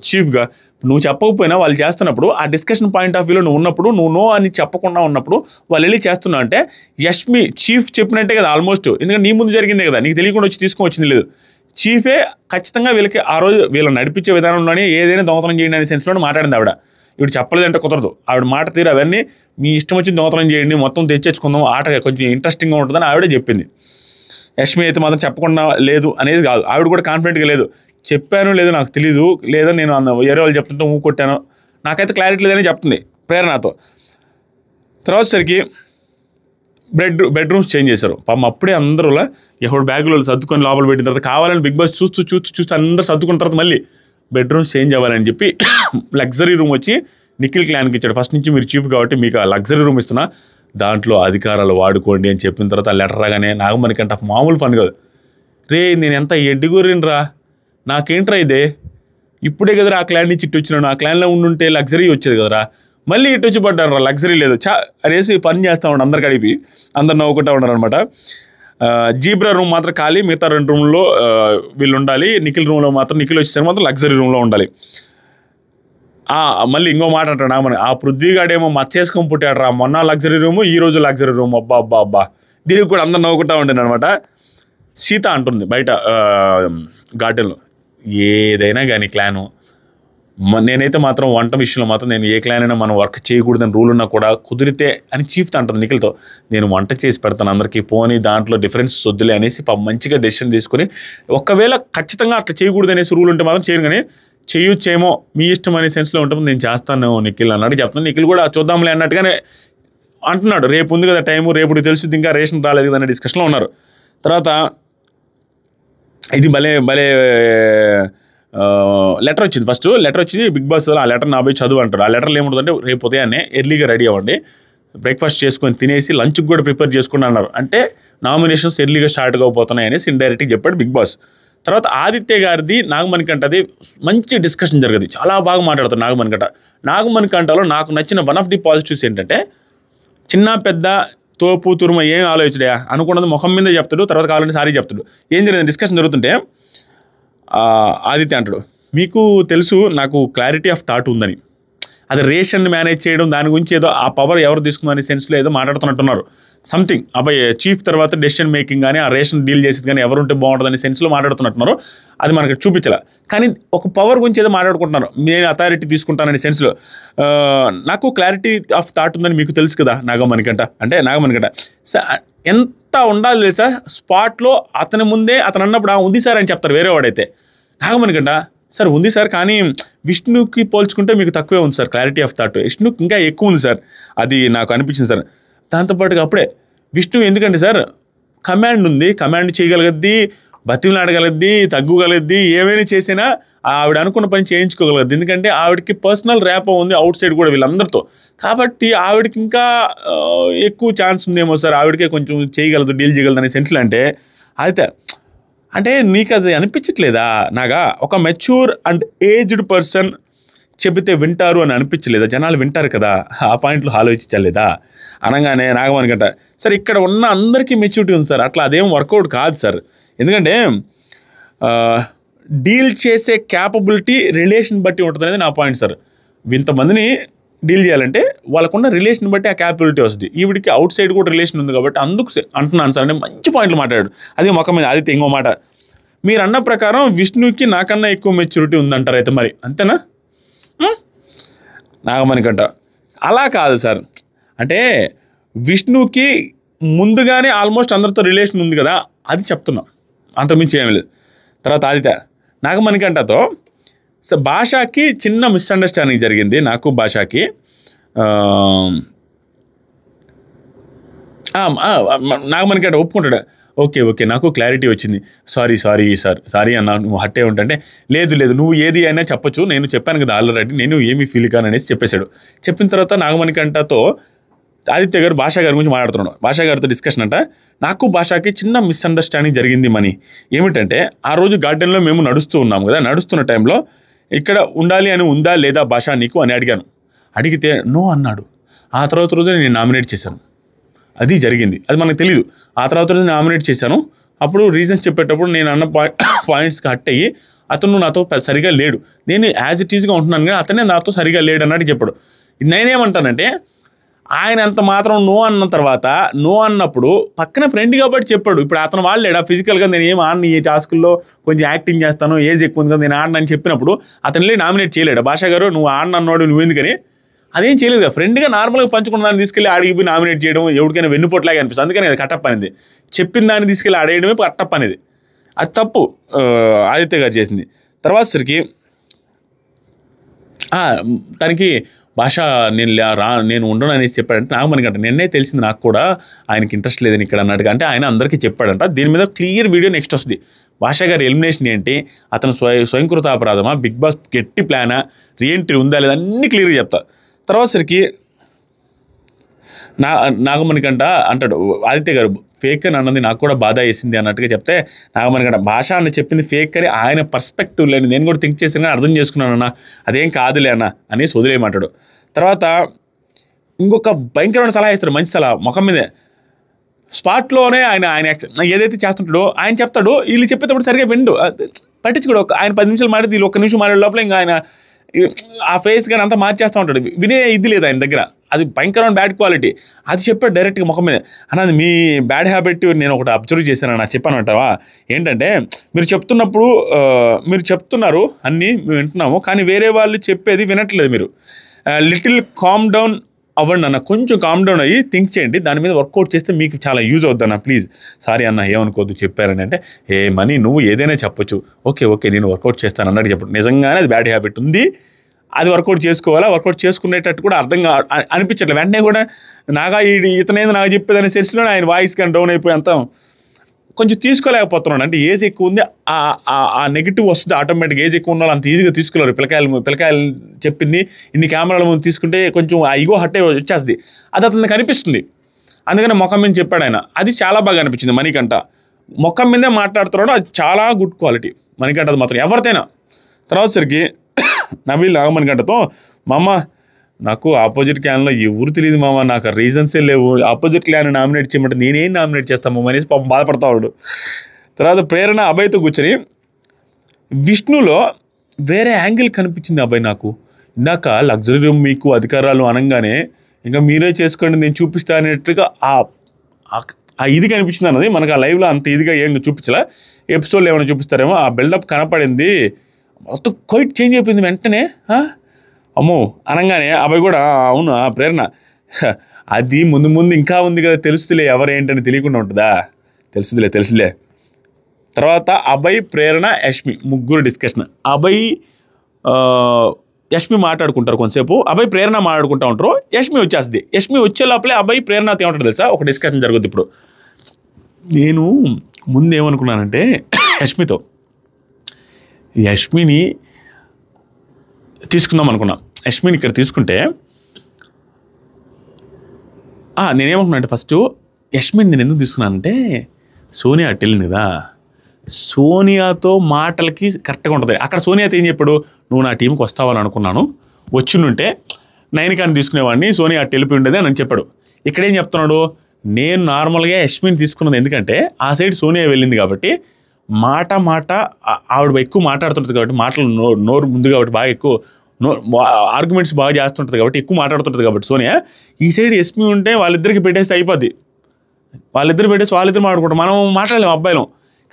చీఫ్గా, నువ్వు చెప్పకపోయినా వాళ్ళు చేస్తున్నప్పుడు ఆ డిస్కషన్ పాయింట్ ఆఫ్ వ్యూలో నువ్వు ఉన్నప్పుడు నువ్వు నో అని చెప్పకుండా ఉన్నప్పుడు వాళ్ళు వెళ్ళి చేస్తున్నావు అంటే యష్మి చీఫ్ చెప్పినట్టే కదా ఆల్మోస్ట్, ఎందుకంటే నీ ముందు జరిగిందే కదా, నీకు తెలియకుండా వచ్చి తీసుకొని వచ్చింది లేదు. చీఫే ఖచ్చితంగా వీళ్ళకి ఆ రోజు వీళ్ళని నడిపించే విధానంలోనే ఏదైనా దొంగతనం చేయండి అనే సెన్స్లో మాట్లాడింది ఆవిడ. ఇవి చెప్పలేదంటే కుదరదు, ఆవిడ మాట తీరు అవన్నీ మీ ఇష్టం వచ్చి దొంగతనం చేయండి, మొత్తం తెచ్చేసుకుందాం, ఆట కొంచెం ఇంట్రెస్టింగ్గా ఉంటుందని ఆవిడే చెప్పింది. యష్మి అయితే మాత్రం చెప్పకుండా లేదు అనేది కాదు, ఆవిడ కూడా కాన్ఫిడెంట్గా లేదు, చెప్పాను లేదు నాకు తెలీదు, లేదా నేను వేరే వాళ్ళు చెప్తుంటే కొట్టాను, నాకైతే క్లారిటీ లేదని చెప్తుంది ప్రేరణతో. తర్వాత సరికి బెడ్రూమ్స్ చేంజ్ చేశారు. పాపం అప్పుడే అందరూ ఎవరు బ్యాగులో సర్దుకొని లోపల పెట్టిన తర్వాత కావాలని బిగ్ బాస్ చూస్తూ అందరూ సర్దుకున్న తర్వాత మళ్ళీ బెడ్రూమ్స్ చేంజ్ అవ్వాలని చెప్పి లగ్జరీ రూమ్ వచ్చి నిఖిల్ క్లాన్కి ఇచ్చాడు. ఫస్ట్ నుంచి మీరు చీఫ్ కాబట్టి మీకు ఆ లగ్జరీ రూమ్ ఇస్తున్నా, దాంట్లో అధికారాలు వాడుకోండి అని చెప్పిన తర్వాత ఆ లెటర్ రాగానే నాగమణికంటే మామూలు ఫన్ కాదు, రే నేను ఎంత ఎడ్డిగోరినరా, నాకేంట్రా ఇదే, ఇప్పుడే కదరా ఆ క్లాన్ నుంచి ఇటు వచ్చినాను, ఆ క్లాన్లో ఉండుంటే లగ్జరీ వచ్చేది కదరా, మళ్ళీ ఇటు వచ్చి పడ్డారు లగ్జరీ లేదు అనేసి పని చేస్తూ ఉండి అందరు కలిపి అందరు నవ్వుకుంటూ ఉన్నారు అనమాట. జీబ్రా రూమ్ మాత్రం ఖాళీ, మిగతా 2 రూమ్లో వీళ్ళు ఉండాలి, నిఖిల్ రూమ్లో మాత్రం నిఖిల్ వచ్చేసరికి మాత్రం లగ్జరీ రూమ్లో ఉండాలి. మళ్ళీ ఇంకో మాట అంటాడు నామని, ఆ పృథ్వీగాడేమో మచ్చేసుకొని పుట్టాడు రా, మొన్న లగ్జరీ రూము ఈ రోజు లగ్జరీ రూమ్, అబ్బా దీనికి కూడా అందరు నవ్వుకుంటూ ఉండేది అనమాట. సీత అంటుంది బయట గార్డెన్లో, ఏదైనా కానీ క్లాను, నేనైతే మాత్రం వంట విషయంలో మాత్రం నేను ఏ క్లాన్ అయినా మనం వర్క్ చేయకూడదని రూల్ ఉన్నా కూడా కుదిరితే అని చీఫ్తో అంటుంది నిఖిల్తో, నేను వంట చేసి పెడతాను అందరికీ, పోనీ దాంట్లో డిఫరెన్స్ వద్దులే అనేసి మంచిగా డెసిషన్ తీసుకొని, ఒకవేళ ఖచ్చితంగా అట్లా చేయకూడదు అనేసి రూల్ ఉంటే మాత్రం చేయను, కానీ చేయొచ్చేమో మీ ఇష్టం అనే సెన్స్లో ఉంటుంది, నేను చేస్తాను నిఖిల్ అన్నట్టు చెప్తాను. నిఖిల్ కూడా చూద్దాంలే అన్నట్టుగానే అంటున్నాడు, రేపు ఉంది కదా టైము, రేపు తెలుస్తుంది, ఇంకా రేషన్ రాలేదు కదా అనే డిస్కషన్లో ఉన్నారు. తర్వాత ఇది భలే భలే లెటర్ వచ్చింది. ఫస్ట్ లెటర్ వచ్చింది బిగ్ బాస్, ఆ లెటర్ నా పోయి చదువు అంటారు. ఆ లెటర్లో ఏముంటుందంటే, రేపు ఉదయాన్నే ఎర్లీగా రెడీ అవ్వండి, బ్రేక్ఫాస్ట్ చేసుకొని తినేసి లంచ్కి కూడా ప్రిపేర్ చేసుకుని అన్నారు. అంటే నామినేషన్స్ ఎర్లీగా స్టార్ట్ కాకపోతున్నాయి అనేసి ఇండైరెక్ట్గా చెప్పాడు బిగ్ బాస్. తర్వాత ఆదిత్య గారిది నాగమణికంటది మంచి డిస్కషన్ జరిగింది, చాలా బాగా మాట్లాడతారు నాగమణికంట. నాగమణికంటలో నాకు నచ్చిన వన్ ఆఫ్ ది పాజిటివ్స్ ఏంటంటే, చిన్న పెద్ద తోపు తురుమ ఏం ఆలోచించడా అనుకున్నది ముఖం మీద చెప్తాడు, తర్వాత కావాలంటే సారీ చెప్తాడు. ఏం జరిగింది డిస్కషన్ జరుగుతుంటే ఆదిత్య అంటాడు, మీకు తెలుసు నాకు క్లారిటీ ఆఫ్ థాట్ ఉందని, అది రేషన్ మేనేజ్ చేయడం దాని గురించి ఏదో ఆ పవర్ ఎవరు తీసుకుందనే సెన్స్లో ఏదో మాట్లాడుతున్నట్టున్నారు. సంథింగ్ అబ్బాయి చీఫ్ తర్వాత డెసిషన్ మేకింగ్ కానీ ఆ రేషన్ డీల్ చేసేది కానీ ఎవరుంటే బాగుంటుందనే సెన్స్లో మాట్లాడుతున్నట్టున్నారు. అది మనకు చూపించాల, కానీ ఒక పవర్ గురించి ఏదో మాట్లాడుకుంటున్నారు, నేను అథారిటీ తీసుకుంటాననే సెన్స్లో. నాకు క్లారిటీ ఆఫ్ థాట్ ఉందని మీకు తెలుసు కదా నాగమణికంట అంటే, నాగమణికంట ఎంత ఉండాలి తెలుసా, స్పాట్లో అతని ముందే అతను అన్నప్పుడు ఉంది సార్ అని చెప్తారు వేరే వాడైతే. నాగమణికంట సార్ ఉంది సార్, కానీ విష్ణుకి పోల్చుకుంటే మీకు తక్కువే ఉంది సార్ క్లారిటీ ఆఫ్ థాట్, విష్ణుకి ఇంకా ఎక్కువ ఉంది సార్, అది నాకు అనిపించింది సార్. దాంతోపాటుగా అప్పుడే విష్ణు ఎందుకంటే సార్ కమాండ్ ఉంది, కమాండ్ చేయగలగద్ది, బతిమలాడగలద్ది, తగ్గుగలద్ది, ఏమైనా చేసినా ఆవిడ అనుకున్న పని చేయించుకోగలదు. ఎందుకంటే ఆవిడకి పర్సనల్ ర్యాపో ఉంది అవుట్ సైడ్ కూడా వీళ్ళందరితో, కాబట్టి ఆవిడకి ఇంకా ఎక్కువ ఛాన్స్ ఉందేమో సార్, ఆవిడకే కొంచెం చేయగలదు, డీల్ చేయగలదు అనే సెన్స్లో. అంటే అయితే అంటే నీకు అది అనిపించట్లేదా నాగా, ఒక మెచ్యూర్ అండ్ ఏజ్డ్ పర్సన్ చెబితే వింటారు అని అనిపించలేదా? జనాలు వింటారు కదా, ఆ పాయింట్లో ఆలోచించలేదా అనగానే నాగమణికంట సార్ ఇక్కడ ఉన్న అందరికీ మెచ్యూరిటీ ఉంది సార్, అట్లా అదేం వర్కౌట్ కాదు సార్. ఎందుకంటే డీల్ చేసే క్యాపబిలిటీ రిలేషన్ బట్టి ఉంటుంది అనేది నా పాయింట్ సార్. ఇంతమందిని డీల్ చేయాలంటే వాళ్ళకున్న రిలేషన్ బట్టి ఆ క్యాపబిలిటీ వస్తుంది. ఈవిడికి అవుట్ సైడ్ కూడా రిలేషన్ ఉంది కాబట్టి అందుకు అంటున్నాను సార్ అంటే మంచి పాయింట్లు మాట్లాడాడు. అది మొక్క మీద ఆదిత్య ఇంకో మాట, మీరు అన్న ప్రకారం విష్ణుకి నాకన్నా ఎక్కువ మెచ్యూరిటీ ఉందంటారు అయితే మరి అంతేనా నాగమణికంట? అలా కాదు సార్, అంటే విష్ణుకి ముందుగానే ఆల్మోస్ట్ అందరితో రిలేషన్ ఉంది కదా అది చెప్తున్నా, అంతకుమించి ఏమీ లేదు. తర్వాత ఆదిత్య నాగమణికంటతో భాషకి చిన్న మిస్అండర్స్టాండింగ్ జరిగింది, నాకు భాషకి. నాగమణికంట ఒప్పుకుంటాడు, ఓకే ఓకే నాకు క్లారిటీ వచ్చింది, సారీ సారీ అన్నా, నువ్వు హట్టే ఉంటే లేదు నువ్వు ఏది అయినా చెప్పొచ్చు, నేను చెప్పాను కదా ఆల్రెడీ, నేను ఏమీ ఫీల్ కాను అనేసి చెప్పేశాడు. చెప్పిన తర్వాత నాగమణికంటతో ఆదిత్య గారు భాషా గారి గురించి మాట్లాడుతున్నాడు. భాషా గారితో డిస్కషన్ అంట, నాకు భాషకి చిన్న మిస్అండర్స్టాండింగ్ జరిగింది మని. ఏమిటంటే ఆ రోజు గార్డెన్లో మేము నడుస్తూ ఉన్నాము కదా, నడుస్తున్న టైంలో ఇక్కడ ఉండాలి అని ఉందా లేదా భాష నీకు అని అడిగాను. అడిగితే నో అన్నాడు. ఆ తర్వాత రోజు నేను నామినేట్ చేశాను, అది జరిగింది, అది మనకు తెలీదు. ఆ తర్వాత రోజు నామినేట్ చేశాను, అప్పుడు రీజన్స్ చెప్పేటప్పుడు నేను అన్న పాయింట్స్కి హట్ అయ్యి అతను నాతో సరిగా లేడు, నేను యాజ్ ఇట్ ఈజ్గా ఉంటున్నాను కానీ అతనే నాతో సరిగా లేడు అన్నట్టు చెప్పాడు. నేనేమంటానంటే ఆయన అంత మాత్రం నో అన్న తర్వాత నో అన్నప్పుడు పక్కన ఫ్రెండ్ కాబట్టి చెప్పాడు. ఇప్పుడు అతను వాళ్ళేడా ఫిజికల్గా నేను ఏం ఆడని ఈ టాస్కుల్లో కొంచెం యాక్టింగ్ చేస్తాను, ఏజ్ ఎక్కువ ఉంది కదా నేను ఆడనని చెప్పినప్పుడు అతను నామినేట్ చేయలేడు. భాషా గారు నువ్వు ఆడనన్నాడు నువ్వు ఎందుకని అదేం చేయలేదు కదా, ఫ్రెండ్గా నార్మల్గా పంచుకున్న దాన్ని తీసుకెళ్ళి ఆడిగిపోయి నామినేట్ చేయడం ఎవరికైనా వెన్నుపోట్లాగా అనిపిస్తుంది. అందుకని అది కట్టప్ అనేది, చెప్పిన దాన్ని తీసుకెళ్ళి ఆడేయడమే కట్టప్ అనేది, అది తప్పు ఆదిత్య గారు చేసింది. తర్వాత సరికి తనకి భాష నేను ఉండను అనేసి చెప్పాడంటే నాగమణికంట నిన్నే తెలిసింది నాకు కూడా ఆయనకి ఇంట్రెస్ట్ లేదని ఇక్కడ అన్నట్టుగా, అంటే ఆయన అందరికీ చెప్పాడంట. దీని మీద క్లియర్ వీడియో నెక్స్ట్ వస్తుంది. భాషా గారి ఎలిమినేషన్ ఏంటి, అతను స్వయంకృత అపరాధమా, బిగ్ బాస్ గట్టి ప్లానా, రీఎంట్రీ ఉందా లేదా అన్నీ క్లియర్గా చెప్తా. తర్వాత సరికి నాగమణికంట అంటాడు ఆదిత్య గారు ఫేక్ అని అన్నది నాకు కూడా బాధ వేసింది అన్నట్టుగా చెప్తే నాగమణికంట భాష అని చెప్పింది ఫేక్ అని ఆయన పర్స్పెక్టివ్ లేని నేను కూడా థింక్ చేసాను కానీ అర్థం చేసుకున్నానన్నా, అదేం కాదులే అన్న అని వదిలేయమంటాడు. తర్వాత ఇంకొక భయంకరమైన సలహా ఇస్తాడు, మంచి సలహా ముఖం మీదే స్పాట్లోనే ఆయన ఏదైతే చేస్తుంటాడో ఆయన చెప్తాడు, వీళ్ళు చెప్పేటప్పుడు సరిగా విండు పట్టించుకోడు. ఆయన 10 నిమిషాలు మాట్లాడి వీళ్ళు 1 నిమిషం మాట్లాడే లోపల ఇంకా ఆయన ఆ ఫేస్ కానీ అంతా మార్చేస్తూ ఉంటాడు, వినే ఇది లేదు ఆయన దగ్గర, అది భయంకరమైన బ్యాడ్ క్వాలిటీ. అది చెప్పాడు డైరెక్ట్గా ముఖం మీద. అన్నది మీ బ్యాడ్ హ్యాబిట్ నేను ఒకటి అబ్జర్వ్ చేశాను నాకు చెప్పాను అంటావా, ఏంటంటే మీరు చెప్తున్నప్పుడు మీరు చెప్తున్నారు అన్నీ మేము వింటున్నాము కానీ వేరే వాళ్ళు చెప్పేది వినట్లేదు, మీరు లిటిల్ కామ్ డౌన్ అవ్వండి అన్న, కొంచెం కామ్ డౌన్ అయ్యి థింక్ చేయండి, దాని మీద వర్కౌట్ చేస్తే మీకు చాలా యూజ్ అవుద్ది అన్న, ప్లీజ్ సారీ అన్న ఏమనుకోవద్దు చెప్పారని. అంటే ఏ మనీ నువ్వు ఏదైనా చెప్పొచ్చు, ఓకే నేను వర్కౌట్ చేస్తాను అన్నట్టు చెప్పండి. నిజంగానే అది బ్యాడ్ హ్యాబిట్ ఉంది, అది వర్కౌట్ చేసుకోవాలా, వర్కౌట్ చేసుకునేటట్టు కూడా అర్థంగా అనిపించట్లేదు. వెంటనే కూడా ఇతనేది నాకు చెప్పేదని సెన్స్లో ఆయన వాయిస్ కానీ డౌన్ అయిపోయి అంతా కొంచెం తీసుకోలేకపోతున్నాడు. అంటే ఏజ్ ఎక్కువ ఉంది, ఆ నెగిటివ్ వస్తుంది ఆటోమేటిక్గా. ఏజ్ ఎక్కువ ఉన్న వాళ్ళు అంత ఈజీగా తీసుకోలేరు. పిల్లకాయలు చెప్పింది ఇన్ని కెమెరాల ముందు తీసుకుంటే కొంచెం ఆ ఈగో హట్టే వచ్చేస్తుంది. అది అతనికి కనిపిస్తుంది. అందుకని ముఖం మీద చెప్పాడు ఆయన. అది చాలా బాగా అనిపించింది మణికంఠ. ముఖం మీదే మాట్లాడుతున్నాడు, అది చాలా గుడ్ క్వాలిటీ మణికంఠ. అది మాత్రం ఎవరితైనా. తర్వాత సరికి నబీల్ నాగమణికంఠతో, మామ నాకు ఆపోజిట్ క్లాన్లో ఎవరు తెలియదు మామ, నాకు రీజన్సే లేవు, ఆపోజిట్ క్లాన్ నామినేట్ చేయమంటే నేనేం నామినేట్ చేస్తాము అనేసి పాపం బాధపడతాడు. తర్వాత ప్రేరణ అభయ్తో కూర్చొని, విష్ణులో వేరే యాంగిల్ కనిపించింది అబ్బాయి నాకు. ఇందాక లగ్జరీ రూమ్ మీకు అధికారాలు అనగానే ఇంకా మీరే చేసుకోండి నేను చూపిస్తా అనేట్టుగా ఆ ఇది కనిపించింది అన్నది. మనకు ఆ లైవ్లో అంత ఇదిగా ఏం చూపించలే. ఎపిసోడ్లో ఏమైనా చూపిస్తారేమో. ఆ బిల్డప్ కనపడింది, మొత్తం క్వైట్ చేంజ్ అయిపోయింది వెంటనే. అమ్మో అనగానే అబ్బాయి కూడా అవును ప్రేరణ అది ముందు ఇంకా ఉంది కదా, తెలుస్తులే ఎవరేంటని తెలియకుండా ఉంటుందా, తెలుసులే. తర్వాత అభయ్, ప్రేరణ, యష్మి ముగ్గురు డిస్కషన్. అభయ్ యష్మి మాట్లాడుకుంటారు కొంతసేపు, అభయ్ ప్రేరణ మాట్లాడుకుంటూ ఉంటారు. యష్మి వచ్చేస్తుంది. యష్మి వచ్చే లోపలే అభయ్ ప్రేరణతో ఏమంటారు తెలుసా, ఒక డిస్కషన్ జరుగుద్ది. ఇప్పుడు నేను ముందు ఏమనుకున్నానంటే యష్మిని తీసుకుందాం అనుకున్నా. యష్మిని ఇక్కడ తీసుకుంటే నేనేమనుకున్నా అంటే ఫస్ట్ యష్మిని నేను ఎందుకు తీసుకున్నానంటే సోనియా అటు వెళ్ళింది కదా, సోనియాతో మాటలకి కరెక్ట్గా ఉంటుంది. అక్కడ సోనియాతో ఏం చెప్పాడు, నువ్వు నా టీంకి వస్తావని అనుకున్నాను, వచ్చిండుంటే నైనికాని తీసుకునేవాడిని, సోనియా అటు వెళ్ళిపోయి ఉండేది అని చెప్పాడు. ఇక్కడ ఏం చెప్తున్నాడు, నేను నార్మల్గా యష్మిని తీసుకున్నది ఎందుకంటే ఆ సైడ్ సోనియా వెళ్ళింది కాబట్టి మాట ఆవిడ ఎక్కువ మాట్లాడుతుంటుంది కాబట్టి, మాటలు నోరు ముందు కాబట్టి బాగా ఎక్కువ ఆర్గ్యుమెంట్స్ బాగా చేస్తుంటుంది కాబట్టి ఎక్కువ మాట్లాడుతుంటుంది కాబట్టి సోనియా. ఈ సైడ్ యష్మి ఉంటే వాళ్ళిద్దరికి పెట్టేస్తే అయిపోద్ది, వాళ్ళిద్దరు మాట్లాడుకుంటారు, మనం మాట్లాడలేము అబ్బాయిలం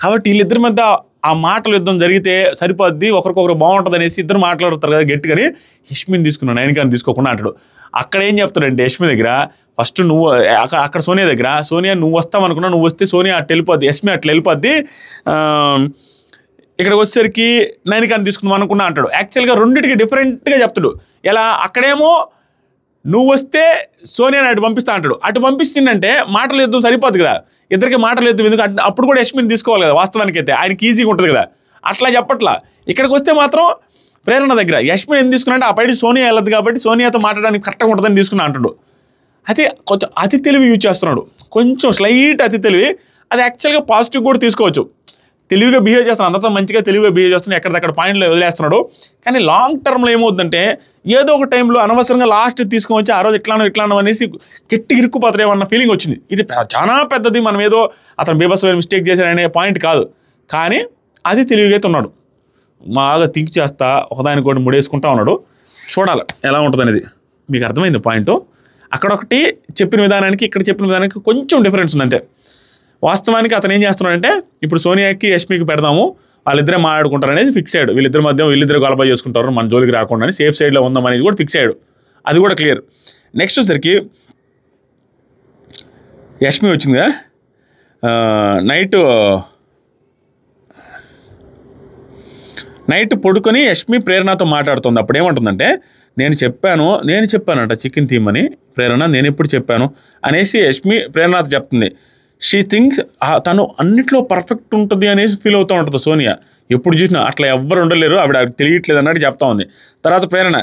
కాబట్టి వీళ్ళిద్దరి మధ్య ఆ మాటలు యుద్ధం జరిగితే సరిపోద్ది, ఒకరికొకరు బాగుంటుంది అనేసి ఇద్దరు మాట్లాడుతారు కదా గట్టిగాని. యష్మిని తీసుకున్నాను, నైనికాని తీసుకోకుండా అంటాడు. అక్కడ ఏం చెప్తాడంటే యష్మి దగ్గర ఫస్ట్ నువ్వు అక్కడ సోనియా దగ్గర, సోనియా నువ్వు వస్తావనుకున్నా, నువ్వు వస్తే సోనియా అట్లా వెళ్ళిపోద్ది, యష్మి అట్లా వెళ్ళిపోద్ది, ఇక్కడికి వచ్చేసరికి నైనికాని తీసుకుందాం అనుకున్నా అంటాడు. యాక్చువల్గా రెండింటికి డిఫరెంట్గా చెప్తాడు. ఎలా అక్కడేమో నువ్వు వస్తే సోనియాని అటు పంపిస్తా అంటాడు, అటు పంపించిందంటే మాటలు యుద్ధం సరిపోద్ది కదా, ఇద్దరికి మాటలు యుద్ధం ఎందుకు, అప్పుడు కూడా యష్మిని తీసుకోవాలి కదా వాస్తవానికి అయితే, ఆయనకి ఈజీగా ఉంటుంది కదా, అట్లా చెప్పట్లా. ఇక్కడికి వస్తే మాత్రం ప్రేరణ దగ్గర యష్మిని ఎందుకు తీసుకున్నా ఆ పైన సోనియా వెళ్ళదు కాబట్టి సోనియాతో మాట్లాడడానికి కరెక్ట్గా ఉంటుందని తీసుకున్నా అంటాడు. అది కొంచెం అతి తెలివి యూజ్ చేస్తున్నాడు, కొంచెం స్లైట్ అతి తెలివి. అది యాక్చువల్గా పాజిటివ్ కూడా తీసుకోవచ్చు. తెలివిగా బిహేవ్ చేస్తున్నాడు, అందరితో మంచిగా తెలివిగా బిహేవ్ చేస్తున్నాడు, ఎక్కడిదక్కడ పాయింట్లో వదిలేస్తున్నాడు. కానీ లాంగ్ టర్మ్లో ఏమవుతుందంటే ఏదో ఒక టైంలో అనవసరంగా లాస్ట్ తీసుకొని వచ్చి ఆ రోజు ఇట్లానో అనేసి గట్టి ఇరుక్కుపోతారేమన్న ఫీలింగ్ వచ్చింది. ఇది చాలా పెద్దది, మనం ఏదో అతను బీభత్సమైన మిస్టేక్ చేశారనే పాయింట్ కాదు, కానీ అది తెలివిగా అయితే ఉన్నాడు. బాగా థింక్ చేస్తా ఒకదానికోటి ముడేసుకుంటా ఉన్నాడు. చూడాలి ఎలా ఉంటుంది అనేది. మీకు అర్థమైంది పాయింట్. అక్కడొకటి చెప్పిన విధానానికి ఇక్కడ చెప్పిన విధానానికి కొంచెం డిఫరెన్స్ ఉంది అంతే. వాస్తవానికి అతను ఏం చేస్తున్నాడంటే ఇప్పుడు సోనియాకి యష్మికి పెడదాము, వాళ్ళిద్దరే మాట్లాడుకుంటారు అనేది ఫిక్స్ అయ్యాడు. వీళ్ళిద్దరు గొలబా చేసుకుంటారు, మన జోలికి రాకుండా అని సేఫ్ సైడ్లో ఉందాం అనేది కూడా ఫిక్స్ అయ్యాడు. అది కూడా క్లియర్. నెక్స్ట్ వచ్చేసరికి యష్మి వచ్చింది కదా, నైట్ పడుకొని యష్మి ప్రేరణతో మాట్లాడుతుంది. అప్పుడు ఏమంటుందంటే నేను చెప్పానంట చికెన్ తీమని ప్రేరణ, నేను ఎప్పుడు చెప్పాను అనేసి యష్మి ప్రేరణతో చెప్తుంది. షీ థింక్స్ తను అన్నిట్లో పర్ఫెక్ట్ ఉంటుంది అనేసి ఫీల్ అవుతూ ఉంటుంది సోనియా. ఎప్పుడు చూసినా అట్లా ఎవ్వరు ఉండలేరు, ఆవిడ తెలియట్లేదు అన్నట్టు చెప్తా ఉంది. తర్వాత ప్రేరణ,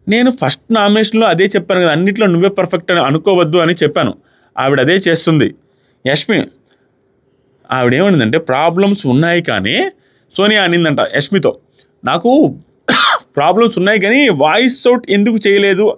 నేను ఫస్ట్ నామినేషన్లో అదే చెప్పాను కదా, అన్నిట్లో నువ్వే పర్ఫెక్ట్ అని అనుకోవద్దు అని చెప్పాను, ఆవిడ అదే చేస్తుంది. యష్మి ఆవిడేమనిందంటే ప్రాబ్లమ్స్ ఉన్నాయి కానీ, సోనియా అనిందంట యష్మితో, నాకు ప్రాబ్లమ్స్ ఉన్నాయి కానీ వాయిస్ అవుట్ ఎందుకు చేయలేదు,